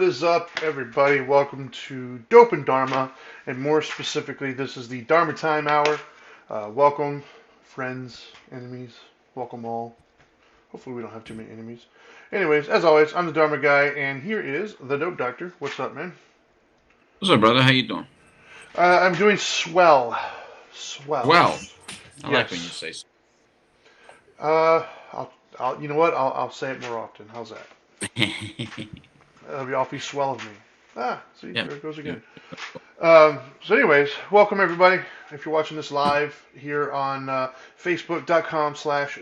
What is up, everybody? Welcome to Dope and Dharma, and more specifically, this is the Dharma Time hour. Welcome, friends, enemies, welcome all. Hopefully, we don't have too many enemies. Anyways, as always, I'm the Dharma Guy, and here is the Dope Doctor. What's up, man? What's up, brother? How you doing? I'm doing swell. Swell. Well, I like when you Yes. say so. Uh, you know what? I'll say it more often. How's that? That'll be awfully swell of me. Ah, see, Yep. there it goes You- again. So anyways, welcome everybody. If you're watching this live here on facebook.com/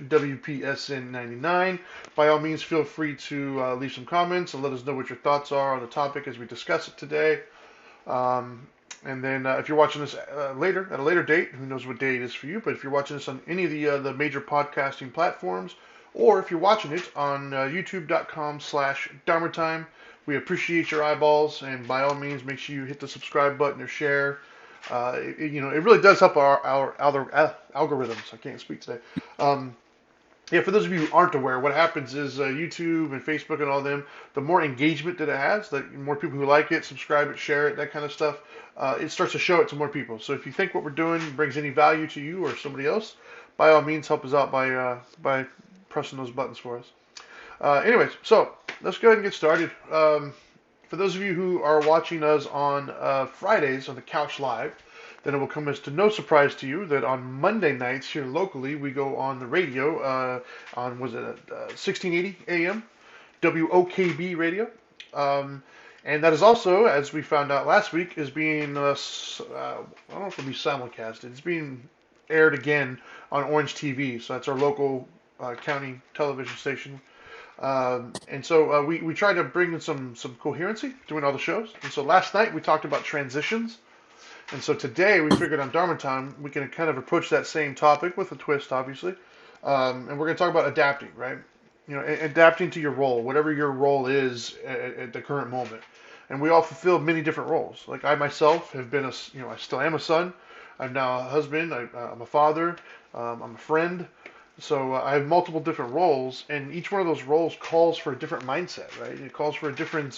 WPSN99, by all means feel free to leave some comments and let us know what your thoughts are on the topic as we discuss it today. Um, and then if you're watching this later, at a later date, who knows what day it is for you, but if you're watching this on any of the major podcasting platforms, or if you're watching it on youtube.com/ Dharma Time, we appreciate your eyeballs, and by all means, make sure you hit the subscribe button or share. It really does help our algorithms. I can't speak today. Um, yeah, for those of you who aren't aware, what happens is YouTube and Facebook and all them, the more engagement that it has, the more people who like it, subscribe it, share it, that kind of stuff, it starts to show it to more people. So if you think what we're doing brings any value to you or somebody else, by all means, help us out by pressing those buttons for us. Anyways, so let's go ahead and get started. For those of you who are watching us on Fridays on the Couch Live, then it will come as to no surprise to you that on Monday nights here locally we go on the radio on was it 1680 AM WOKB radio, and that is also, as we found out last week, is being I don't know if it'll be simulcasted. It's being aired again on Orange TV, so that's our local county television station. And so we try to bring in some coherency doing all the shows. And so last night we talked about transitions. And so today we figured on Dharma Time we can kind of approach that same topic with a twist, obviously. And we're going to talk about adapting, right? Adapting to your role, whatever your role is at the current moment. And we all fulfill many different roles. Like I myself have been I still am a son. I'm now a husband. I'm a father. I'm a friend. So I have multiple different roles, and each one of those roles calls for a different mindset, right? It calls for a different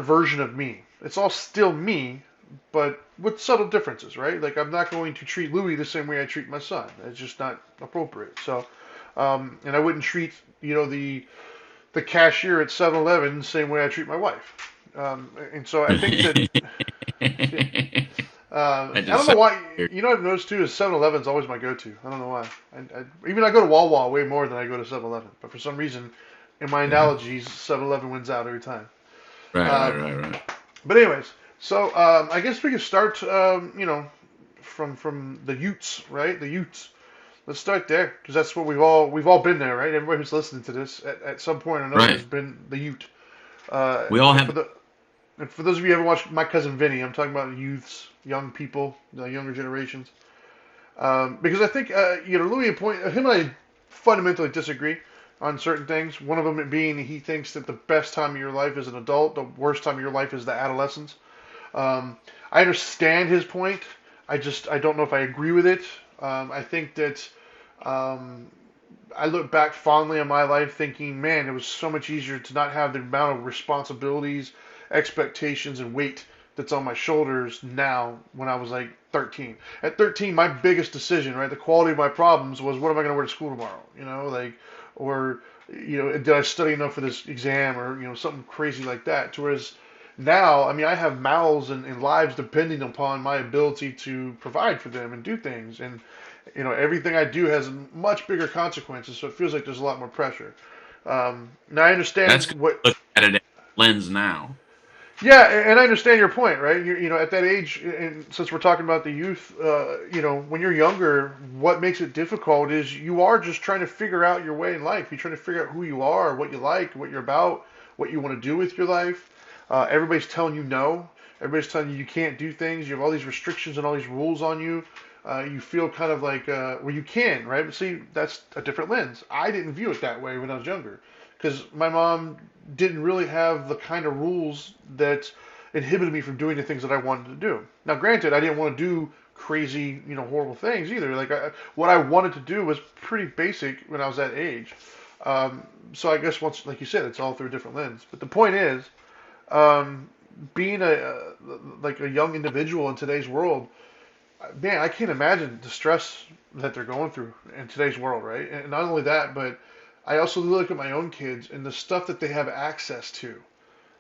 version of me. It's all still me, but with subtle differences, right? Like I'm not going to treat Louis the same way I treat my son. It's just not appropriate. So, and I wouldn't treat the cashier at 7-Eleven the same way I treat my wife. And so I think that yeah, I I don't just know said why. here. You know, I've noticed too is 7-Eleven is always my go-to. I don't know why. Even I go to Wawa way more than I go to 7-Eleven. But for some reason, in my Yeah. analogies, 7-Eleven wins out every time. Right, right, Um, right, right. but anyways, so I guess we can start. From the Utes, right? The Utes. Let's start there because that's what we've all been there, right? Everybody who's listening to this at some point or another has Right. been the Ute. Uh, We all and for have. the and for those of you who haven't watched My Cousin Vinny, I'm talking about youths, young people, the younger generations. Because I think Louis him and I fundamentally disagree on certain things. One of them being he thinks that the best time of your life is an adult, the worst time of your life is the adolescence. Um, I understand his point. I don't know if I agree with it. I think that um, I look back fondly on my life thinking, man, it was so much easier to not have the amount of responsibilities, expectations, and weight that's on my shoulders now when I was like 13. At 13, my biggest decision, right, the quality of my problems was what am I going to wear to school tomorrow? Or, did I study enough for this exam or, something crazy like that. To whereas now, I mean, I have mouths and lives depending upon my ability to provide for them and do things. And everything I do has much bigger consequences, so it feels like there's a lot more pressure. Now I That's understand good. what, Look at it lens now. yeah, and I understand your point, right? At that age, and since we're talking about the youth, when you're younger, what makes it difficult is you are just trying to figure out your way in life. You're trying to figure out who you are, what you like, what you're about, what you want to do with your life. Everybody's telling you no. Everybody's telling you can't do things. You have all these restrictions and all these rules on you. You feel kind of like, well, you can, right? But see, that's a different lens. I didn't view it that way when I was younger because my mom didn't really have the kind of rules that inhibited me from doing the things that I wanted to do. Now, granted, I didn't want to do crazy, horrible things either. Like what I wanted to do was pretty basic when I was that age. So I guess once, like you said, it's all through a different lens. But the point is, um, being like a young individual in today's world, man, I can't imagine the stress that they're going through in today's world, right? And not only that, but I also look at my own kids and the stuff that they have access to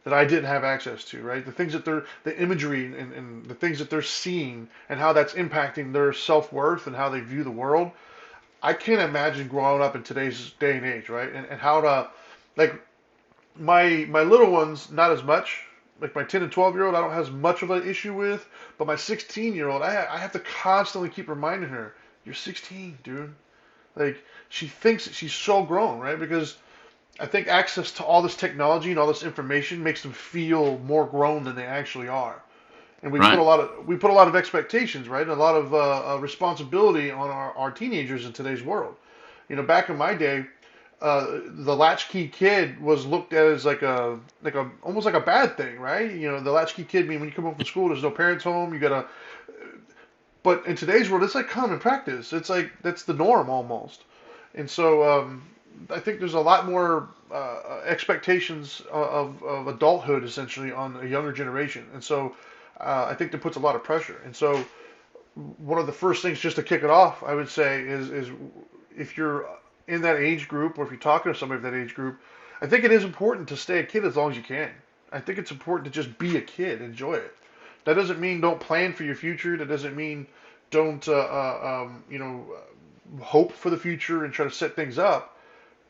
that I didn't have access to, right? The things that the imagery and the things that they're seeing and how that's impacting their self-worth and how they view the world. I can't imagine growing up in today's day and age, right? And how to, like, my little ones, not as much. Like my 10 and 12-year-old, I don't have as much of an issue with. But my 16-year-old, I have to constantly keep reminding her, you're 16, dude. Like, she thinks that she's so grown, right? Because I think access to all this technology and all this information makes them feel more grown than they actually are. And Right. we put a lot of expectations, right? And a lot of responsibility on our teenagers in today's world. You know, back in my day, the latchkey kid was looked at as like a almost like a bad thing, right? You know, the latchkey kid mean when you come home from school, there's no parents home. You gotta. But in today's world, it's like common practice. It's like that's the norm almost. And so I think there's a lot more expectations of adulthood essentially on a younger generation. And so I think that puts a lot of pressure. And so one of the first things just to kick it off, I would say, is if you're in that age group or if you're talking to somebody of that age group, I think it is important to stay a kid as long as you can. I think it's important to just be a kid, enjoy it. That doesn't mean don't plan for your future. That doesn't mean don't hope for the future and try to set things up.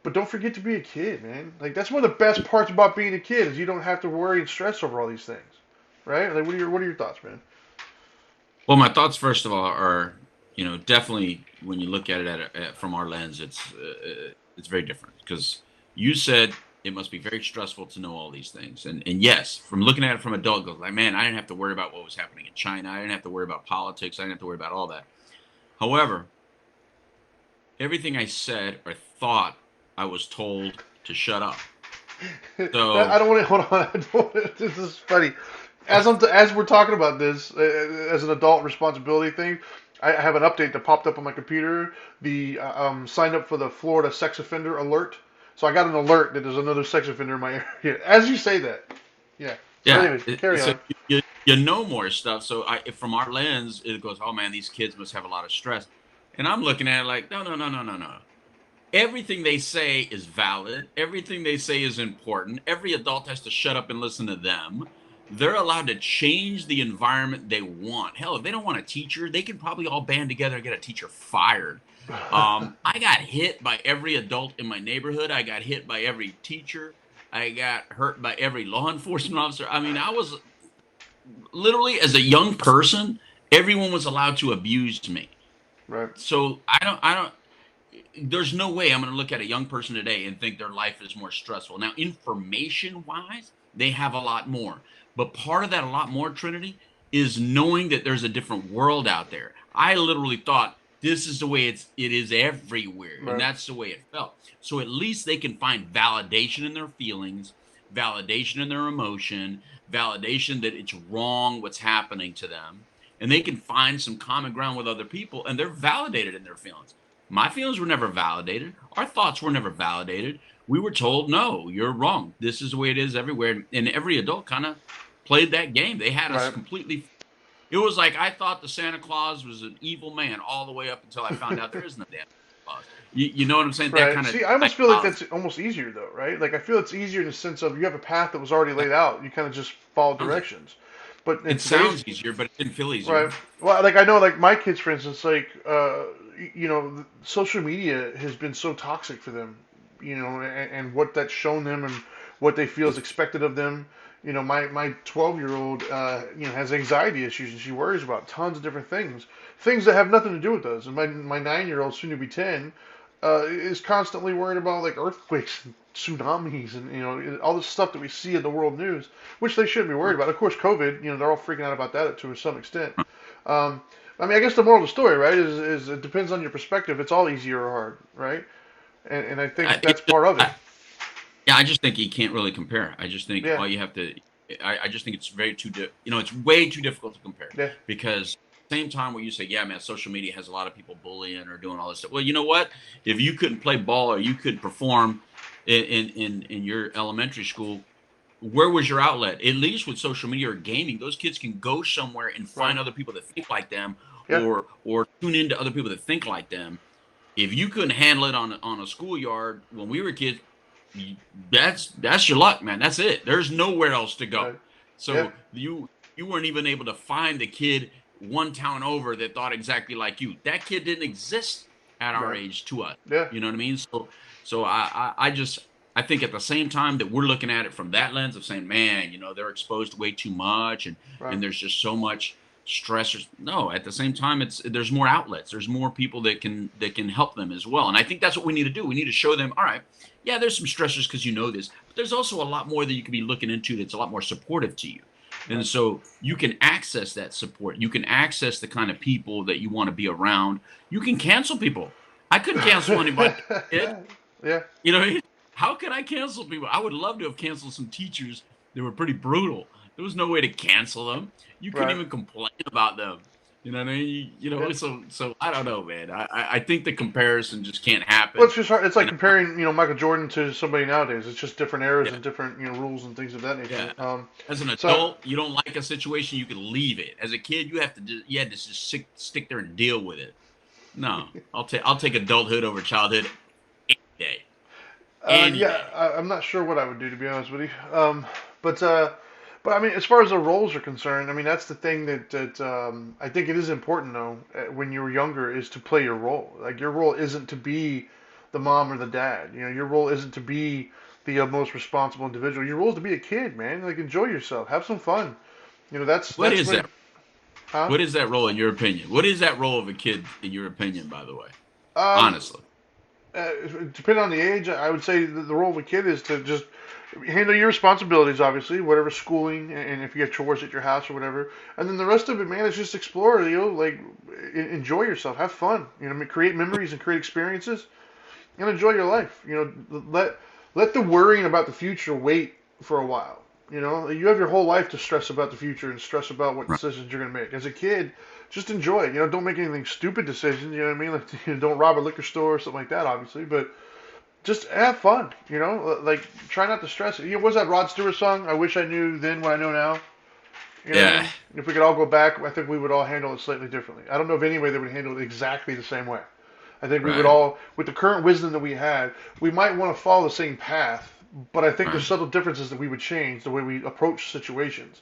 But don't forget to be a kid, man. Like that's one of the best parts about being a kid is you don't have to worry and stress over all these things, right? Like what are your thoughts, man? Well, my thoughts, first of all, are, definitely when you look at it from our lens, it's very different because you said it must be very stressful to know all these things, and yes, from looking at it from adult, goes like, man, I didn't have to worry about what was happening in China. I didn't have to worry about politics. I didn't have to worry about all that. However, everything I said or thought, I was told to shut up. I So don't want to hold on. I don't wanna, this is funny. As we're talking about this as an adult responsibility thing, I have an update that popped up on my computer. The signed up for the Florida sex offender alert. So I got an alert that there's another sex offender in my area. As you say that, yeah. So, yeah, anyways, carry so on. you know more stuff. So from our lens, it goes, oh man, these kids must have a lot of stress, and I'm looking at it like, no, no, no, no, no, no. Everything they say is valid. Everything they say is important. Every adult has to shut up and listen to them. They're allowed to change the environment they want. Hell, if they don't want a teacher, they can probably all band together and get a teacher fired. I got hit by every adult in my neighborhood. I got hit by every teacher. I got hurt by every law enforcement officer. I mean, I was literally, as a young person, everyone was allowed to abuse me. Right. So I don't, there's no way I'm going to look at a young person today and think their life is more stressful. Now, information wise, they have a lot more. But part of that, a lot more, Trinity, is knowing that there's a different world out there. I literally thought this is the way it is everywhere. And Right. that's the way it felt. So at least they can find validation in their feelings, validation in their emotion, validation that it's wrong what's happening to them. And they can find some common ground with other people and they're validated in their feelings. My feelings were never validated. Our thoughts were never validated. We were told, no, you're wrong. This is the way it is everywhere. And every adult kind of played that game. They had us Right. completely. It was like I thought the Santa Claus was an evil man all the way up until I found out there is no damn Santa Claus. You know what I'm saying? That Right. kind of See, I almost feel like that's almost easier though, right? Like I feel it's easier in the sense of you have a path that was already laid out. You kind of just follow sounds, directions. But in it today's sounds easier, but it didn't feel easier. right, well, like I know, like my kids, for instance, like social media has been so toxic for them, and what that's shown them and what they feel is expected of them. You know, my 12-year-old, has anxiety issues and she worries about tons of different things that have nothing to do with us. And my 9-year-old, soon to be 10, is constantly worried about like earthquakes and tsunamis and all this stuff that we see in the world news, which they shouldn't be worried about. Of course, COVID, they're all freaking out about that to some extent. Um, I mean, I guess the moral of the story, right, is it depends on your perspective. It's all easy or hard, right? And I think I, that's part of it. I, yeah, I just think you can't really compare. I just think Yeah, all you have to. I just think it's very it's way too difficult to compare yeah, because same time where you say, yeah, man, social media has a lot of people bullying or doing all this stuff. Well, you know what? If you couldn't play ball or you could perform in your elementary school, where was your outlet? At least with social media or gaming, those kids can go somewhere and find Right. other people that think like them, Yeah. or tune into other people that think like them. If you couldn't handle it on a schoolyard when we were kids, that's your luck, man. That's it. There's nowhere else to go. Right. Yeah. So you weren't even able to find the kid one town over that thought exactly like you. That kid didn't exist at our Right. age to us. Yeah. You know what I mean? So I just I think at the same time that we're looking at it from that lens of saying, man, they're exposed to way too much, Right. and there's just so much stressors. No, at the same time, there's more outlets. There's more people that can help them as well. And I think that's what we need to do. We need to show them, all right, yeah, there's some stressors because this, but there's also a lot more that you can be looking into that's a lot more supportive to you. And Right. so you can access that support. You can access the kind of people that you want to be around. You can cancel people. I couldn't cancel anybody. Kid. Yeah. You know what I mean? How can I cancel people? I would love to have canceled some teachers that were pretty brutal. There was no way to cancel them. You couldn't Right. even complain about them. You know what I mean? Yeah. So I don't know, man. I think the comparison just can't Well, happen. it's just hard. It's like And comparing, Michael Jordan to somebody nowadays. It's just different eras yeah, and different, rules and things of that nature. yeah. As an So adult, you don't like a situation, you can leave it. As a kid, you had to just stick there and deal with it. No, I'll take adulthood over childhood any day, any Yeah, day. I'm not sure what I would do, to be honest with you. But I mean, as far as the roles are concerned, I mean that's the thing that I think it is important though when you're younger is to play your role. Like your role isn't to be the mom or the dad. Your role isn't to be the most responsible individual. Your role is to be a kid, man. Like enjoy yourself, have some fun. What That's is when, that? huh? What is that role in your opinion? What is that role of a kid in your opinion, by the way? Um, Honestly. uh, Depending on the age, I would say the role of a kid is to just handle your responsibilities, obviously, whatever schooling, and if you have chores at your house or whatever, and then the rest of it, man, is just explore. Like enjoy yourself, have fun. Create memories and create experiences, and enjoy your life. Let the worrying about the future wait for a while. You have your whole life to stress about the future and stress about what Right. decisions you're gonna make. As a kid, just enjoy it. Don't make anything stupid decisions. You know what I mean? Like don't rob a liquor store or something like that, obviously, but just have fun, like try not to stress it. What's that Rod Stewart song? I wish I knew then what I know now. You know what I Yeah. mean? If we could all go back, I think we would all handle it slightly differently. I don't know of any way that would handle it exactly the same way. I think we would Right. all, with the current wisdom that we had, we might want to follow the same path, but I think there's Right. subtle differences that we would change the way we approach situations.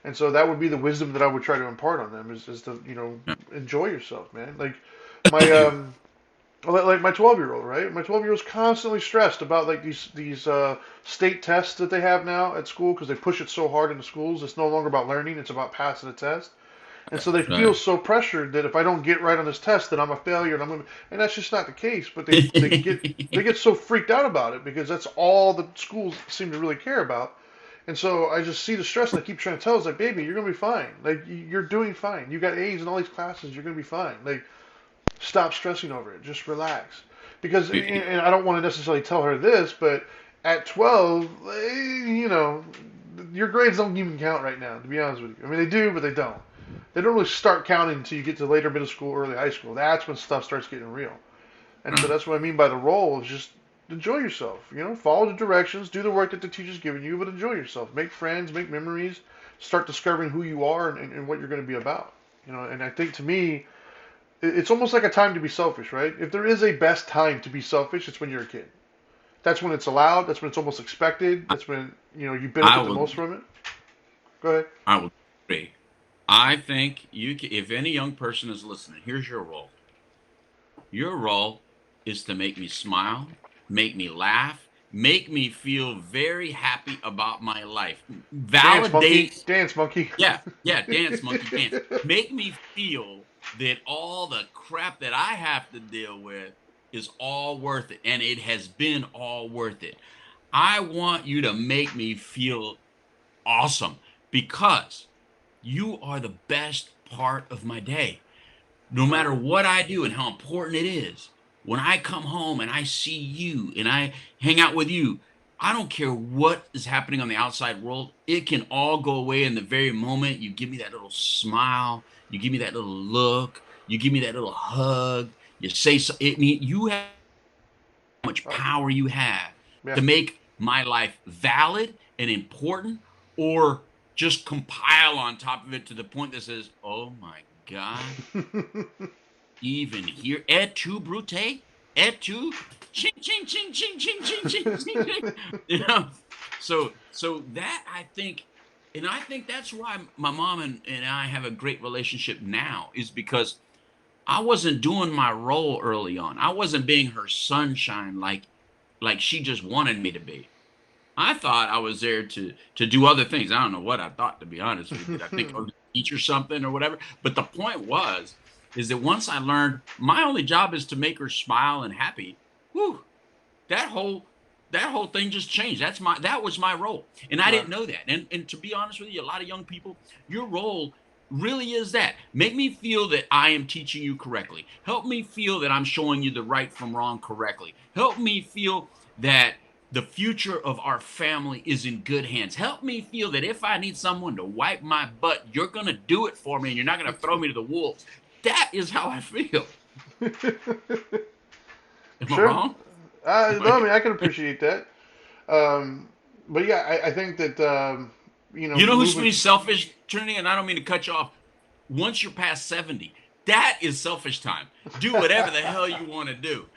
And so that would be the wisdom that I would try to impart on them is to, enjoy yourself, man. Like my like my 12-year-old, right? My 12-year-old's constantly stressed about like these state tests that they have now at school because they push it so hard in the schools. It's no longer about learning; it's about passing a test. And so they feel Right. so pressured that if I don't get right on this test, that I'm a failure, and that's just not the case. But they get so freaked out about it because that's all the schools seem to really care about. And so I just see the stress, and I keep trying to tell us like, baby, you're gonna be fine. Like you're doing fine. You got A's in all these classes. You're gonna be fine. Like stop stressing over it. Just relax. Because, and I don't want to necessarily tell her this, but at 12, your grades don't even count right now, to be honest with you. I mean, they do, but they don't. They don't really start counting until you get to later middle school, early high school. That's when stuff starts getting real. And so Right. that's what I mean by the role is just enjoy yourself. Follow the directions, do the work that the teacher's giving you, but enjoy yourself. Make friends, make memories, start discovering who you are and what you're going to be about. And I think to me, it's almost like a time to be selfish, right? If there is a best time to be selfish, it's when you're a kid. That's when it's allowed. That's when it's almost expected. I, That's when you I benefit the will most from it. Go ahead. I will agree. I think if any young person is listening, here's your role. Your role is to make me smile, make me laugh, make me feel very happy about my life. Dance monkey, Validate. dance monkey. Yeah, yeah, dance, monkey, dance. Make me feel that all the crap that I have to deal with is all worth it, and it has been all worth it. I want you to make me feel awesome because you are the best part of my day. No Right. matter what I do and how important it is, when I come home and I see you and I hang out with you, I don't care what is happening on the outside world. It can all go away in the very moment you give me that little smile, you give me that little look, you give me that little hug, you say so. It mean you have how much Oh, power you have yeah. to make my life valid and important, or just compile on top of it to the point that says, "Oh my God, even here, et tu, Brute, et tu, ching, ching, ching, ching, ching, ching, ching, ching, ching." You know, so that I think, and I think that's why my mom and I have a great relationship now, is because I wasn't doing my role early on. I wasn't being her sunshine like she just wanted me to be. I thought I was there to do other things. I don't know what I thought, to be honest with you. Did I think I was gonna teach her something or whatever? But the point was, is that once I learned my only job is to make her smile and happy, whew, that whole that whole thing just changed. That was my role. And I Right. didn't know that. And to be honest with you, a lot of young people, your role really is that. Make me feel that I am teaching you correctly. Help me feel that I'm showing you the right from wrong correctly. Help me feel that the future of our family is in good hands. Help me feel that if I need someone to wipe my butt, you're going to do it for me and you're not going to throw me to the wolves. That is how I feel. Am I Sure. wrong? No, I mean, I can appreciate that. Um, but yeah, I think that, You know who's moving. really selfish, Trinity? And I don't mean to cut you off. Once you're past 70, that is selfish time. Do whatever the hell you want to do.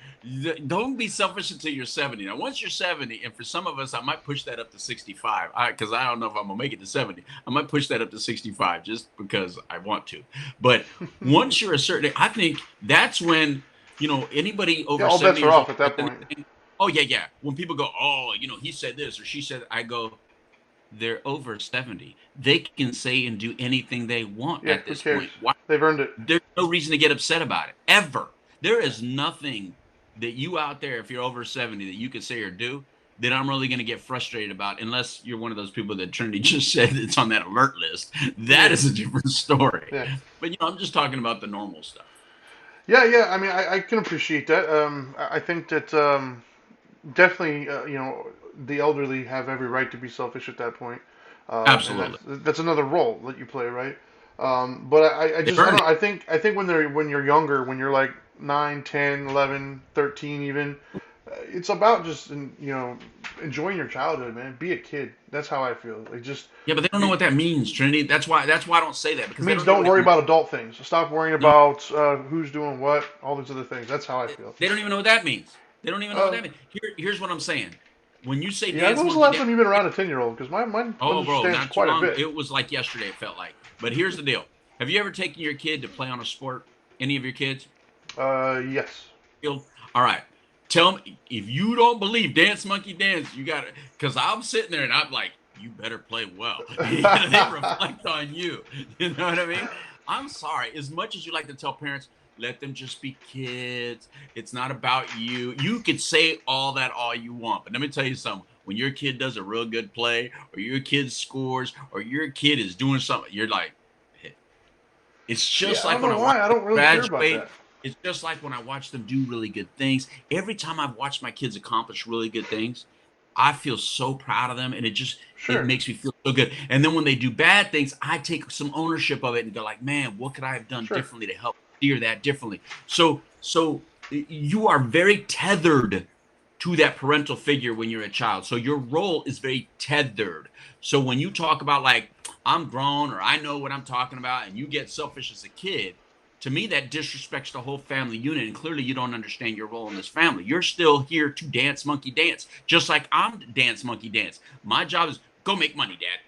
Don't be selfish until you're 70. Now, once you're 70, and for some of us, I might push that up to 65, because I don't know if I'm going to make it to 70. I might push that up to 65 just because I want to. But once you're a certain, I think that's when, anybody Yeah, over all bets 70 are years old, off at that point. oh, yeah, yeah. When people go, oh, he said this or she said, I go, they're over 70. They can say and do anything they want Yeah, at who this cares? point. Why? They've earned it. There's no reason to get upset about it, ever. There Yeah. is nothing that you out there, if you're over 70, that you can say or do that I'm really going to get frustrated about, unless you're one of those people that Trinity just said it's on that alert list. That Yeah. is a different story. Yeah. But, I'm just talking about the normal stuff. Yeah, yeah. I mean, I can appreciate that. I think that, definitely, the elderly have every right to be selfish at that point, and Absolutely. that's another role that you play, right? But They've I don't earned know. I think when you're younger, when you're like 9, 10, 11, 13, even, it's about just enjoying your childhood, man. Be a kid. That's how I feel. Like just Yeah, but they don't know be, what that means, Trinity. That's why I don't say that, because they means don't know don't what it worry means. about adult things. Stop worrying No, about who's doing what, all these other things. That's how I feel. they don't even know what that means. They don't even know what Uh, that means. Here's what I'm saying. When you say yeah. dance When was the monkey last dance, time you've been around a 10-year-old? Because my oh, bro, understands not too quite a long. bit. It was like yesterday, it felt like. But here's the deal. Have you ever taken your kid to play on a sport? Any of your kids? Yes. All right. Tell me, if you don't believe dance monkey dance, you got to, because I'm sitting there and I'm like, you better play well. They reflect on you. You know what I mean? I'm sorry. As much as you like to tell parents, let them just be kids. It's not about you. You could say all that all you want. But let me tell you something. When your kid does a real good play, or your kid scores, or your kid is doing something, you're like, hey. It's Yeah, just I don't like when know I watch why. I them don't really care about graduate. that. It's just like when I watch them do really good things. Every time I've watched my kids accomplish really good things, I feel so proud of them, and it Sure, makes me feel so good. And then when they do bad things, I take some ownership of it and go like, man, what could I have done sure. differently to help steer that differently? So you are very tethered to that parental figure when you're a child. So your role is very tethered. So when you talk about like I'm grown or I know what I'm talking about, and you get selfish as a kid, to me that disrespects the whole family unit, and clearly you don't understand your role in this family. You're still here to dance monkey dance, just like I'm dance monkey dance. My job is go make money, dad.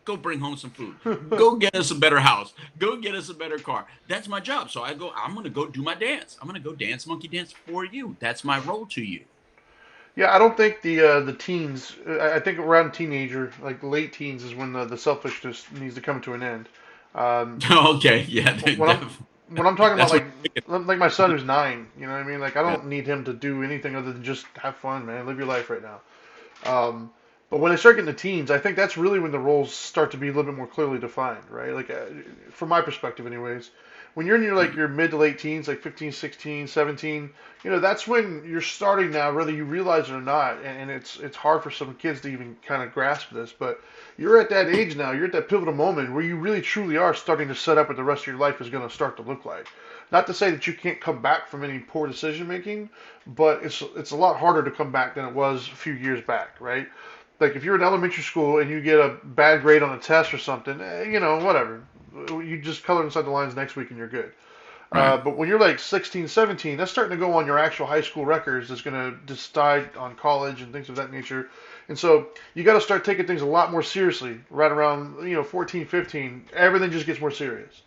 Go bring home some food. Go get us a better house. Go get us a better car. That's my job. So I'm gonna go do my dance. I'm gonna go dance monkey dance for you. That's my role to you. Yeah, I don't think the teens. I think around teenager, like late teens, is when the selfishness needs to come to an end. Um, Okay, yeah, when I'm when I'm talking about that's what. like my son who's 9, you know what I mean? Like I Yeah. don't need him to do anything other than just have fun, man. Live your life right now. Um, But when they start getting to teens, I think that's really when the roles start to be a little bit more clearly defined, right? Like, from my perspective, anyways, when you're in your like your mid to late teens, like 15, 16, 17, that's when you're starting now, whether you realize it or not. And it's hard for some kids to even kind of grasp this, but you're at that age now. You're at that pivotal moment where you really truly are starting to set up what the rest of your life is going to start to look like. Not to say that you can't come back from any poor decision making, but it's a lot harder to come back than it was a few years back, right? Like if you're in elementary school and you get a bad grade on a test or something, whatever. You just color inside the lines next week and you're good. Right. But when you're like 16, 17, that's starting to go on your actual high school records. That's going to decide on college and things of that nature. And so you got to start taking things a lot more seriously right around 14, 15. Everything just gets more serious.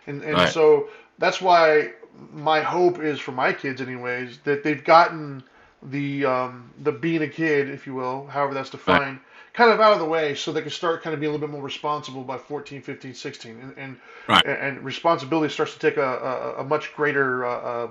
And Right. so that's why my hope is for my kids, anyways, that they've gotten the being a kid, if you will, however that's Right. defined, kind of out of the way, so they can start kind of being a little bit more responsible by 14, 15, 16, Right. and responsibility starts to take a much greater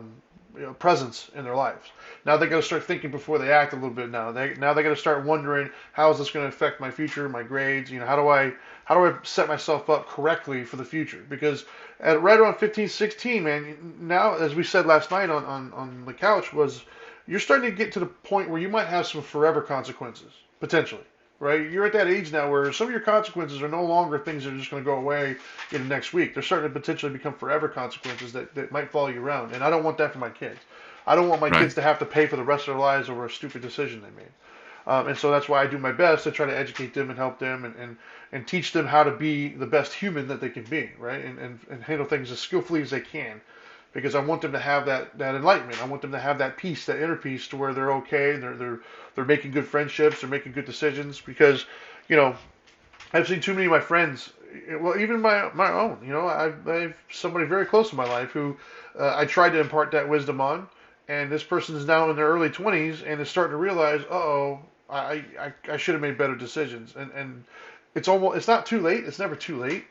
presence in their lives. Now they got to start thinking before they act a little bit. Now they got to start wondering, how is this going to affect my future, my grades? How do I set myself up correctly for the future? Because at right around 15, 16, man, now as we said last night on the couch, was you're starting to get to the point where you might have some forever consequences potentially. Right, you're at that age now where some of your consequences are no longer things that are just going to go away in the next week. They're starting to potentially become forever consequences that might follow you around. And I don't want that for my kids. I don't want my Right. kids to have to pay for the rest of their lives over a stupid decision they made. And so that's why I do my best to try to educate them and help them and teach them how to be the best human that they can be, right? And handle things as skillfully as they can. Because I want them to have that enlightenment. I want them to have that peace, that inner peace, to where they're okay. They're making good friendships. They're making good decisions. Because, you know, I've seen too many of my friends, well, even my own. I've somebody very close in my life who I tried to impart that wisdom on, and this person is now in their early 20s and is starting to realize, oh, I should have made better decisions. And it's not too late. It's never too late,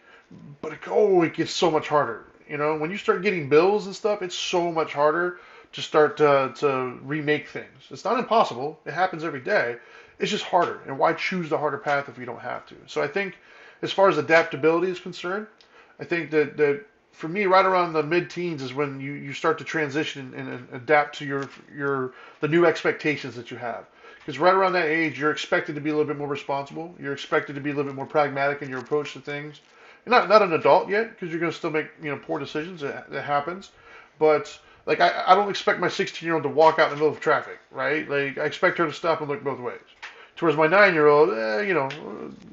but it gets so much harder. When you start getting bills and stuff, it's so much harder to start to remake things. It's not impossible. It happens every day. It's just harder. And why choose the harder path if you don't have to? So I think, as far as adaptability is concerned, I think that for me, right around the mid-teens is when you start to transition and adapt to the new expectations that you have. Because right around that age, you're expected to be a little bit more responsible. You're expected to be a little bit more pragmatic in your approach to things. You're not an adult yet, because you're going to still make poor decisions. That happens, but like I don't expect my 16-year-old to walk out in the middle of traffic, right? Like I expect her to stop and look both ways. Towards my 9-year-old,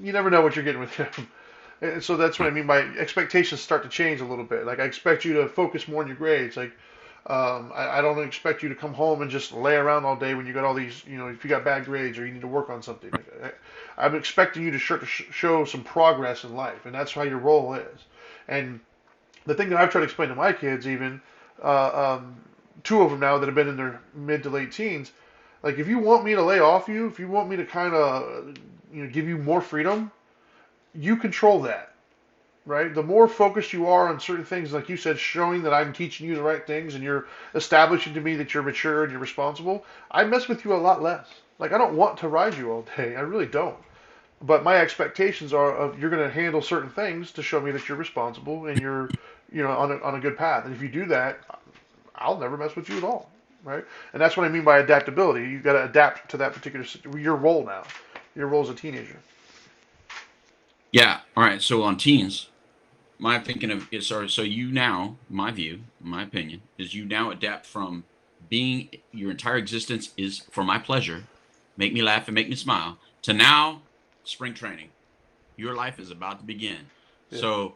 you never know what you're getting with him. And so that's what I mean by expectations start to change a little bit. Like I expect you to focus more on your grades. Like I don't expect you to come home and just lay around all day when you got all these, if you got bad grades or you need to work on something. Like, I'm expecting you to show some progress in life, and that's how your role is. And the thing that I've tried to explain to my kids, even two of them now that have been in their mid to late teens, like if you want me to lay off you, if you want me to kind of, give you more freedom, you control that, right? The more focused you are on certain things, like you said, showing that I'm teaching you the right things and you're establishing to me that you're mature and you're responsible, I mess with you a lot less. Like I don't want to ride you all day. I really don't. But my expectations are of you're going to handle certain things to show me that you're responsible and you're, on a good path. And if you do that, I'll never mess with you at all, right? And that's what I mean by adaptability. You've got to adapt to that particular your role now, your role as a teenager. Yeah. All right. So on teens, my thinking of is so you now, my view, my opinion, is you now adapt from being your entire existence is for my pleasure, make me laugh and make me smile, to now spring training. Your life is about to begin. Yeah. So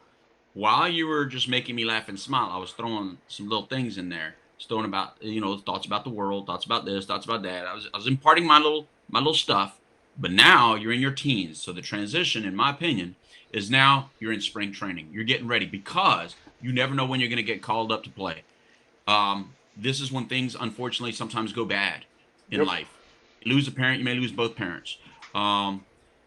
while you were just making me laugh and smile, I was throwing some little things in there, just throwing about thoughts about the world, thoughts about this, thoughts about that. I was imparting my little stuff, but now you're in your teens. So the transition, in my opinion, is now you're in spring training. You're getting ready because you never know when you're going to get called up to play. This is when things unfortunately sometimes go bad in Yep. life. You lose a parent, you may lose both parents. Um,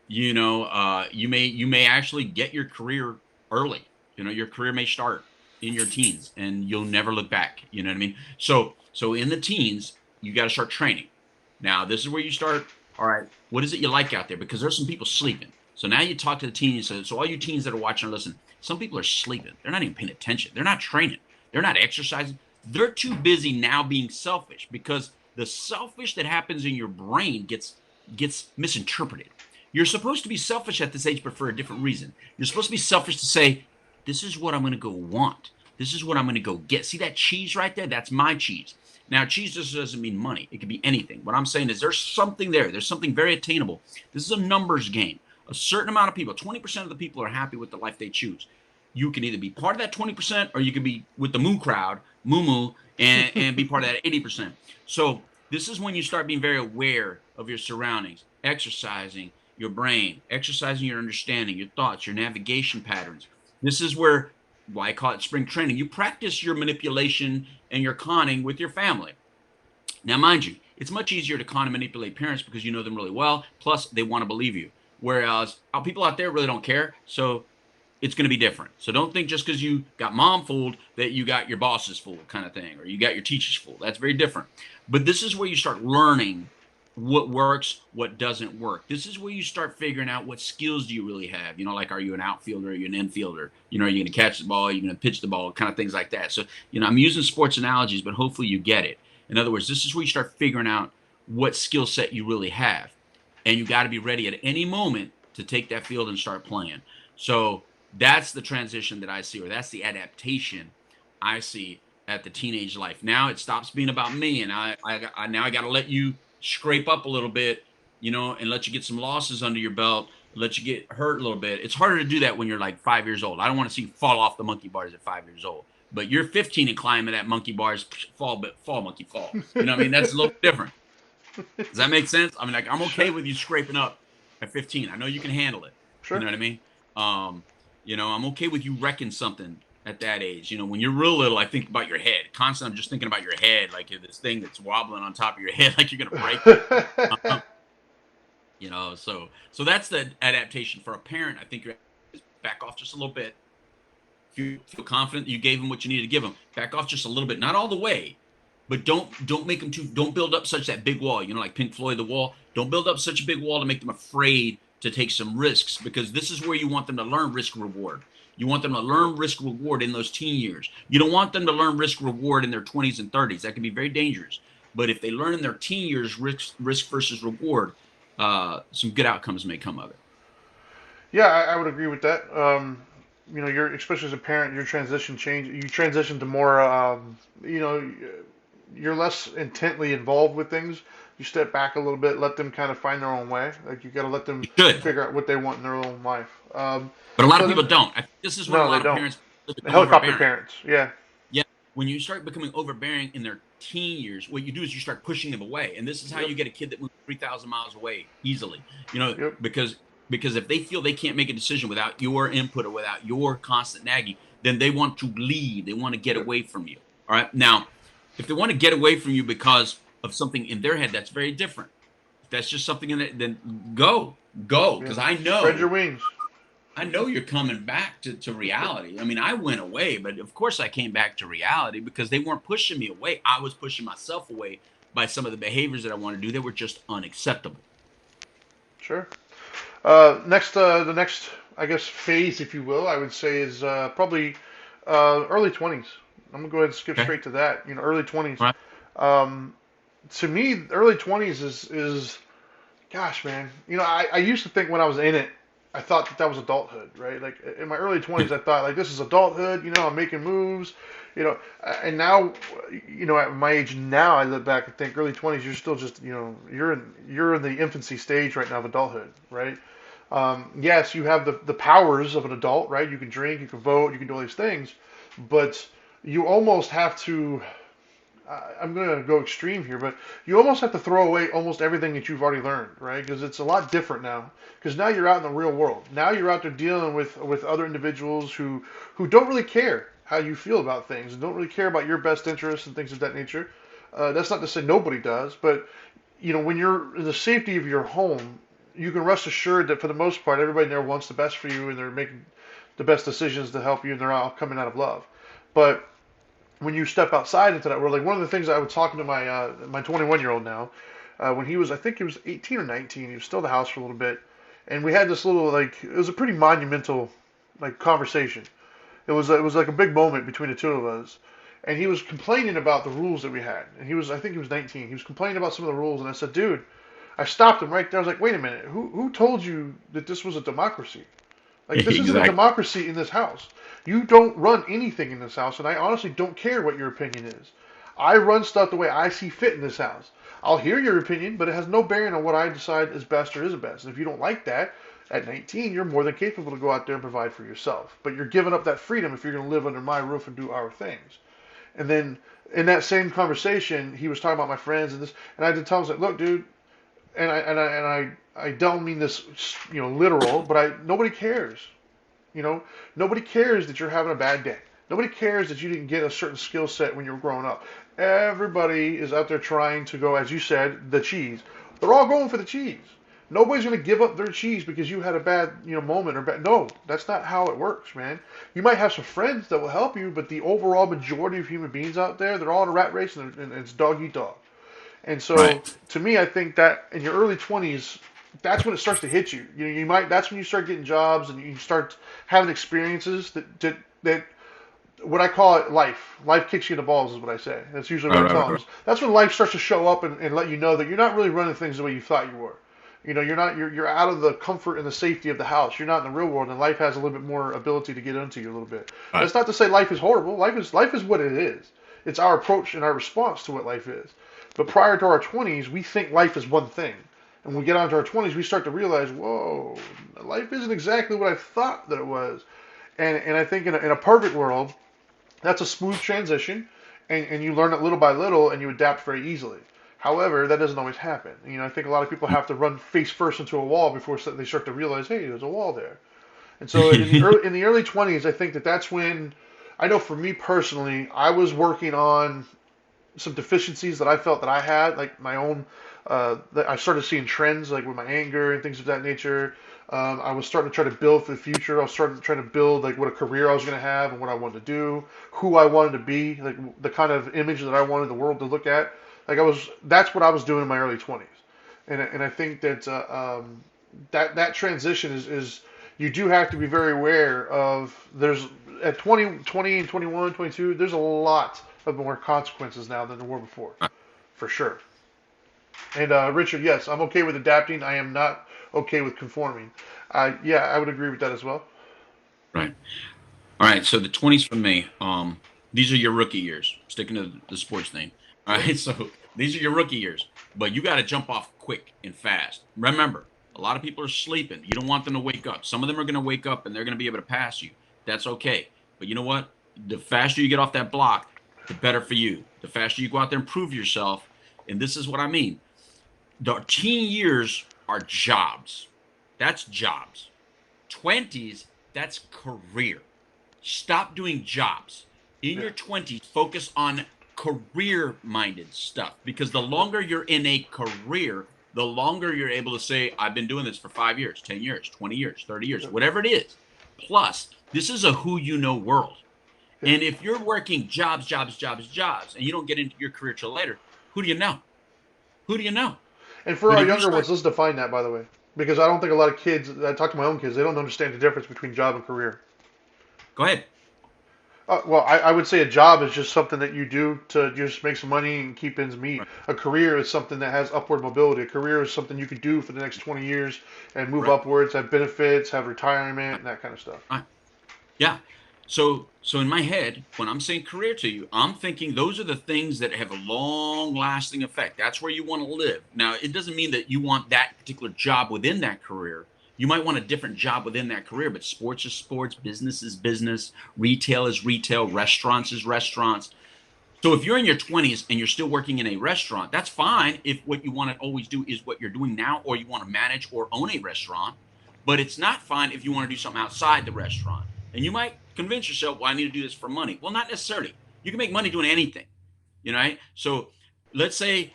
you may actually get your career early. Your career may start in your teens, and you'll never look back. You know what I mean? So in the teens, you got to start training. Now, this is where you start. All right, what is it you like out there? Because there's some people sleeping. So now you talk to the teens. So all you teens that are watching or listening, some people are sleeping. They're not even paying attention. They're not training. They're not exercising. They're too busy now being selfish, because the selfish that happens in your brain gets misinterpreted. You're supposed to be selfish at this age, but for a different reason. You're supposed to be selfish to say, this is what I'm going to go want. This is what I'm going to go get. See that cheese right there? That's my cheese. Now, cheese just doesn't mean money. It could be anything. What I'm saying is there's something there. There's something very attainable. This is a numbers game. A certain amount of people, 20% of the people are happy with the life they choose. You can either be part of that 20%, or you can be with the moo crowd, moo, and be part of that 80%. So this is when you start being very aware of your surroundings, exercising your brain, exercising your understanding, your thoughts, your navigation patterns. This is why I call it spring training. You practice your manipulation and your conning with your family. Now, mind you, it's much easier to con and manipulate parents because you know them really well. Plus, they want to believe you. Whereas people out there really don't care. So it's going to be different. So don't think just because you got mom fooled that you got your bosses fooled, kind of thing, or you got your teachers fooled. That's very different. But this is where you start learning what works, what doesn't work. This is where you start figuring out what skills do you really have. Like, are you an outfielder? Are you an infielder? Are you going to catch the ball? Are you going to pitch the ball? Kind of things like that. So, I'm using sports analogies, but hopefully you get it. In other words, this is where you start figuring out what skill set you really have. And you got to be ready at any moment to take that field and start playing. So that's the transition that I see, or that's the adaptation I see at the teenage life. Now it stops being about me, and I got to let you scrape up a little bit, and let you get some losses under your belt, let you get hurt a little bit. It's harder to do that when you're like 5 years old. I don't want to see you fall off the monkey bars at 5 years old. But you're 15 and climbing that monkey bars, fall monkey fall. You know what I mean? That's a little different. Does that make sense? I mean, like, I'm okay with you scraping up at 15. I know you can handle it. Sure. You know what I mean? I'm okay with you wrecking something at that age. When you're real little, I think about your head. Constantly, I'm just thinking about your head, like this thing that's wobbling on top of your head, like you're gonna break it. So that's the adaptation for a parent. I think you're back off just a little bit. If you feel confident you gave them what you needed to give them, back off just a little bit, not all the way, but don't make them don't build up such that big wall. Like Pink Floyd, The Wall. Don't build up such a big wall to make them afraid to take some risks, because this is where you want them to learn risk reward. You want them to learn risk reward in those teen years. You don't want them to learn risk reward in their 20s and 30s. That can be very dangerous. But if they learn in their teen years risk versus reward, some good outcomes may come of it. Yeah, I would agree with that. You're, especially as a parent, your transition change. You transition to more, you're less intently involved with things. You step back a little bit, let them kind of find their own way. Like, you got to let them figure out what they want in their own life. But a lot of people don't. I think this is when a lot of parents become helicopter parents. Yeah. Yeah. When you start becoming overbearing in their teen years, what you do is you start pushing them away, and this is how you get a kid that moves 3,000 miles away easily. Because if they feel they can't make a decision without your input or without your constant nagging, then they want to leave. They want to get away from you. All right. Now, if they want to get away from you because of something in their head, that's very different. If that's just something in it, then go. Because I know. Spread your wings. I know you're coming back to reality. I mean, I went away, but of course I came back to reality because they weren't pushing me away. I was pushing myself away by some of the behaviors that I want to do that were just unacceptable. Sure. The next, I guess, phase, if you will, I would say is probably early 20s. I'm gonna go ahead and skip straight to that. Early 20s. Right. To me, early 20s is, gosh, man. I used to think when I was in it, I thought that was adulthood, right? Like, in my early 20s, I thought, like, this is adulthood. I'm making moves. And now, at my age now, I look back and think early 20s, you're still just, you're in the infancy stage right now of adulthood, right? Yes, you have the powers of an adult, right? You can drink, you can vote, you can do all these things, but you almost have to. I'm going to go extreme here, but you almost have to throw away almost everything that you've already learned, right? Because it's a lot different now. Because now you're out in the real world. Now you're out there dealing with other individuals who don't really care how you feel about things and don't really care about your best interests and things of that nature. That's not to say nobody does, but when you're in the safety of your home, you can rest assured that for the most part, everybody there wants the best for you and they're making the best decisions to help you, and they're all coming out of love. But when you step outside into that world, like one of the things I was talking to my 21-year-old now, when he was, I think he was 18 or 19. He was still at the house for a little bit, and we had this little like it was a pretty monumental like conversation. It was like a big moment between the two of us, and he was complaining about the rules that we had. And I think he was 19. He was complaining about some of the rules, and I said, dude, I stopped him right there. I was like, wait a minute, who told you that this was a democracy? Like, this isn't a Exactly. democracy in this house. You don't run anything in this house, and I honestly don't care what your opinion is. I run stuff the way I see fit in this house. I'll hear your opinion, but it has no bearing on what I decide is best or isn't best. And if you don't like that, at 19, you're more than capable to go out there and provide for yourself. But you're giving up that freedom if you're going to live under my roof and do our things. And then in that same conversation, he was talking about my friends and this, and I had to tell him, I was like, look, dude, and I don't mean this, literal, but nobody cares. Nobody cares that you're having a bad day. Nobody cares that you didn't get a certain skill set when you were growing up. Everybody is out there trying to go, as you said, the cheese. They're all going for the cheese. Nobody's going to give up their cheese because you had a bad, moment or bad. No, that's not how it works, man. You might have some friends that will help you, but the overall majority of human beings out there, they're all in a rat race, and it's dog eat dog. And so, Right. to me, I think that in your early 20s, that's when it starts to hit you. You might that's when you start getting jobs and you start having experiences that what I call it life. Life kicks you in the balls is what I say. That's usually Right. what I Right. tell Right. them. Right. That's when life starts to show up and let you know that you're not really running things the way you thought you were. You're out of the comfort and the safety of the house. You're not in the real world, and life has a little bit more ability to get into you a little bit. Right. That's not to say life is horrible. Life is what it is. It's our approach and our response to what life is. But prior to our 20s, we think life is one thing. And when we get onto our 20s, we start to realize, whoa, life isn't exactly what I thought that it was. And I think in a perfect world, that's a smooth transition, and you learn it little by little, and you adapt very easily. However, that doesn't always happen. I think a lot of people have to run face first into a wall before they start to realize, hey, there's a wall there. And so in the early 20s, I think that's when I know for me personally, I was working on some deficiencies that I felt that I had, like my own. That I started seeing trends like with my anger and things of that nature. I was starting to try to build for the future. I was starting to try to build like what a career I was going to have and what I wanted to do, who I wanted to be, like the kind of image that I wanted the world to look at. That's what I was doing in my early 20s, and I think that that transition is you do have to be very aware of. There's at 20 and 21, 22. There's a lot of more consequences now than there were before, for sure. And Richard, yes, I'm okay with adapting. I am not okay with conforming. Yeah, I would agree with that as well. Right. All right. So the 20s for me, these are your rookie years. Sticking to the sports thing. All Yep. right. So these are your rookie years, but you got to jump off quick and fast. Remember, a lot of people are sleeping. You don't want them to wake up. Some of them are going to wake up and they're going to be able to pass you. That's okay. But you know what? The faster you get off that block, the better for you. The faster you go out there and prove yourself. And this is what I mean. The teen years are jobs. That's jobs. 20s, that's career. Stop doing jobs. In Yeah. your 20s, focus on career minded stuff because the longer you're in a career, the longer you're able to say, I've been doing this for 5 years, 10 years, 20 years, 30 years, Yeah. whatever it is. Plus, this is a who you know world. Yeah. And if you're working jobs, jobs, jobs, jobs, and you don't get into your career till later, who do you know? Who do you know? And for But our if you younger start, ones, let's define that, by the way, because I don't think a lot of kids. I talk to my own kids. They don't understand the difference between job and career. go ahead. Well, I would say a job is just something that you do to just make some money and keep ends meet. Right, A career is something that has upward mobility. A career is something you could do for the next 20 years and move right, upwards, have benefits, have retirement, right, and that kind of stuff. right. Yeah. So in my head, when I'm saying career to you, I'm thinking those are the things that have a long lasting effect. That's where you want to live. Now, it doesn't mean that you want that particular job within that career. You might want a different job within that career, but sports is sports, business is business, retail is retail, restaurants is restaurants. So if you're in your 20s and you're still working in a restaurant, that's fine if what you want to always do is what you're doing now, or you want to manage or own a restaurant. But it's not fine if you want to do something outside the restaurant. And you might convince yourself, well, I need to do this for money. Well, not necessarily. You can make money doing anything, right? So let's say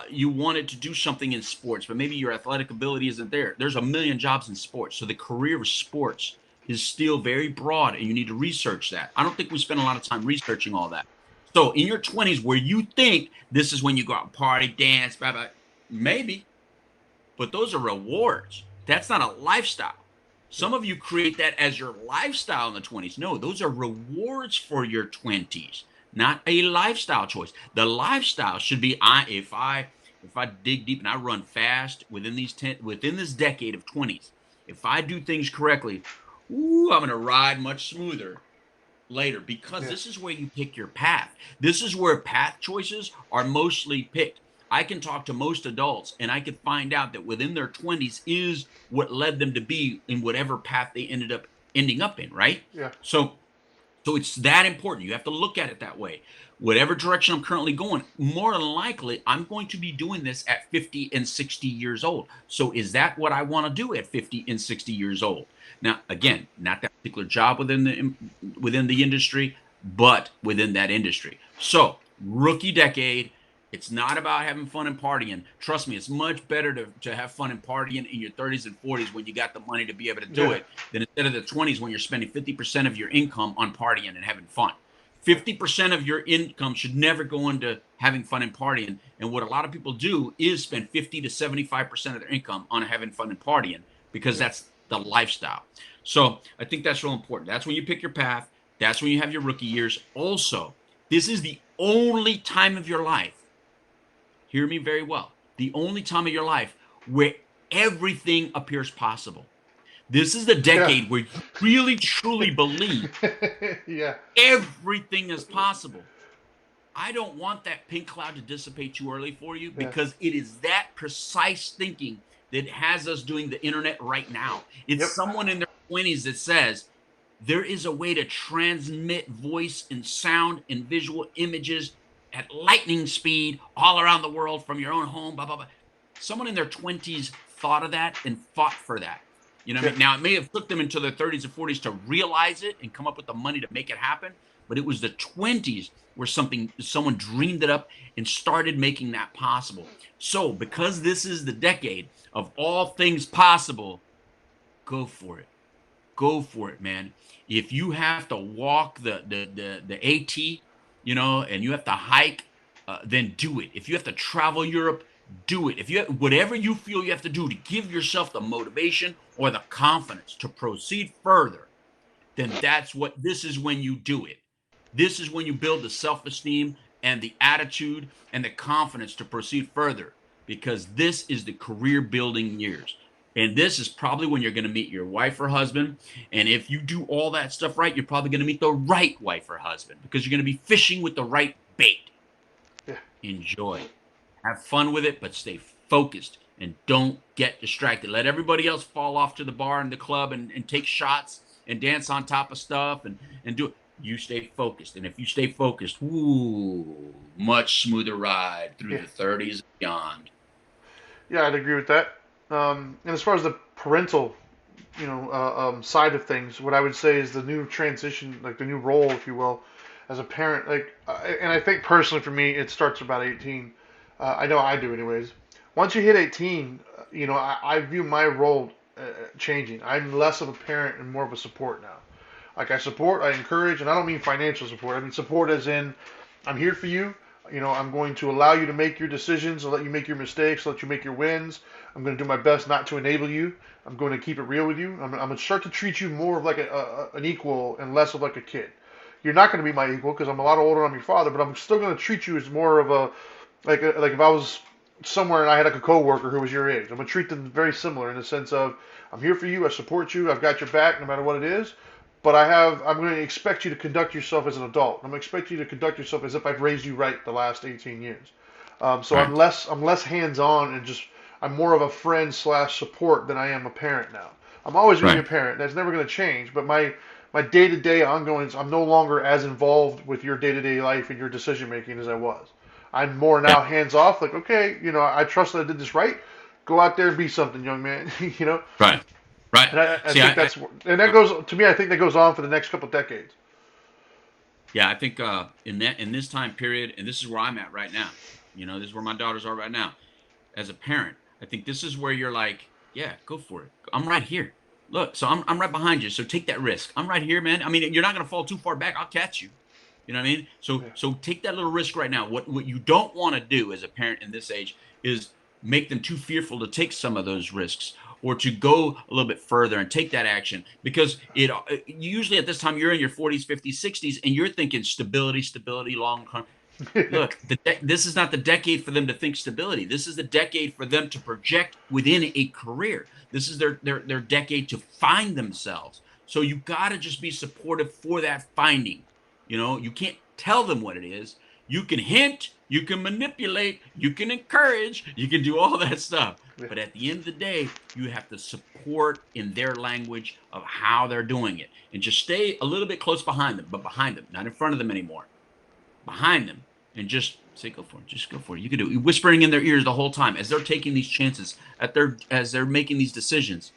you wanted to do something in sports, but maybe your athletic ability isn't there. There's a million jobs in sports. So the career of sports is still very broad, and you need to research that. I don't think we spend a lot of time researching all that. So in your 20s, where you think this is when you go out and party, dance, blah, blah, Maybe, but those are rewards. That's not a lifestyle. Yeah. Some of you create that as your lifestyle in the 20s. No, those are rewards for your 20s, not a lifestyle choice. The lifestyle should be if I dig deep and I run fast within this decade of 20s, if I do things correctly, ooh, I'm going to ride much smoother later, because Yeah. this is where you pick your path. This is where path choices are mostly picked. I can talk to most adults and I can find out that within their 20s is what led them to be in whatever path they ending up in, right? Yeah. So it's that important. You have to look at it that way. Whatever direction I'm currently going, more than likely, I'm going to be doing this at 50 and 60 years old. So is that what I want to do at 50 and 60 years old? Now, again, not that particular job within the industry, but within that industry. So, rookie decade, it's not about having fun and partying. Trust me, it's much better to have fun and partying in your 30s and 40s when you got the money to be able to do Yeah. it, than instead of the 20s when you're spending 50% of your income on partying and having fun. 50% of your income should never go into having fun and partying. And what a lot of people do is spend 50 to 75% of their income on having fun and partying, because Yeah. that's the lifestyle. So I think that's real important. That's when you pick your path. That's when you have your rookie years. Also, this is the only time of your life, hear me very well, the only time of your life where everything appears possible. This is the Yeah. decade where you really truly believe Yeah. everything is possible. I don't want that pink cloud to dissipate too early for you, Yeah. because it is that precise thinking that has us doing the internet right now. It's Yep. someone in their 20s that says there is a way to transmit voice and sound and visual images at lightning speed all around the world from your own home, blah, blah, blah. Someone in their 20s thought of that and fought for that. You know what I Yeah. mean? Now, it may have took them into their 30s and 40s to realize it and come up with the money to make it happen, but it was the 20s where someone dreamed it up and started making that possible. So, because this is the decade of all things possible, go for it. Go for it, man. If you have to walk the AT, and you have to hike, then do it. If you have to travel Europe, do it. If you whatever you feel you have to do to give yourself the motivation or the confidence to proceed further, then this is when you do it. This is when you build the self-esteem and the attitude and the confidence to proceed further, because this is the career building years. And this is probably when you're going to meet your wife or husband. And if you do all that stuff right, you're probably going to meet the right wife or husband, because you're going to be fishing with the right bait. Yeah. Enjoy. Have fun with it, but stay focused and don't get distracted. Let everybody else fall off to the bar and the club and take shots and dance on top of stuff and do it. You stay focused. And if you stay focused, ooh, much smoother ride through Yeah. the 30s and beyond. Yeah. I'd agree with that. And as far as the parental, side of things, what I would say is the new transition, like the new role, if you will, as a parent. And I think personally for me, it starts about 18. I know I do, anyways. Once you hit 18, I view my role changing. I'm less of a parent and more of a support now. Like I support, I encourage, and I don't mean financial support. I mean support as in I'm here for you. I'm going to allow you to make your decisions, I'll let you make your mistakes, let you make your wins. I'm going to do my best not to enable you. I'm going to keep it real with you. I'm going to start to treat you more of like an equal and less of like a kid. You're not going to be my equal because I'm a lot older. I'm your father, but I'm still going to treat you as more of like if I was somewhere and I had like a coworker who was your age. I'm going to treat them very similar in the sense of I'm here for you. I support you. I've got your back no matter what it is. But I'm going to expect you to conduct yourself as an adult. I'm going to expect you to conduct yourself as if I've raised you right the last 18 years. So Right. I'm less hands-on and I'm more of a friend slash support than I am a parent now. I'm always going to be Right. a parent. That's never going to change. But my day-to-day ongoings, I'm no longer as involved with your day-to-day life and your decision making as I was. I'm more Yeah. now hands-off. Like, okay, I trust that I did this right. Go out there and be something, young man. Right. Right. And I See, think that goes to me. I think that goes on for the next couple of decades. yeah, I think in this time period, and this is where I'm at right now. This is where my daughters are right now. As a parent, I think this is where you're like, yeah, go for it. I'm right here. Look, so I'm right behind you. So take that risk. I'm right here, man. I mean, you're not gonna fall too far back. I'll catch you. You know what I mean? So Yeah. so take that little risk right now. What you don't want to do as a parent in this age is make them too fearful to take some of those risks or to go a little bit further and take that action, because it usually at this time you're in your 40s, 50s, 60s, and you're thinking stability, stability, long term. Look, this is not the decade for them to think stability. This is the decade for them to project within a career. This is their decade to find themselves. So you got to just be supportive for that finding. You can't tell them what it is. You can hint, you can manipulate, you can encourage, you can do all that stuff. Yeah. But at the end of the day, you have to support in their language of how they're doing it, and just stay a little bit close behind them, but behind them, not in front of them anymore. Behind them, and just say, "Go for it. Just go for it. You can do it." Whispering in their ears the whole time as they're taking these chances, as they're making these decisions.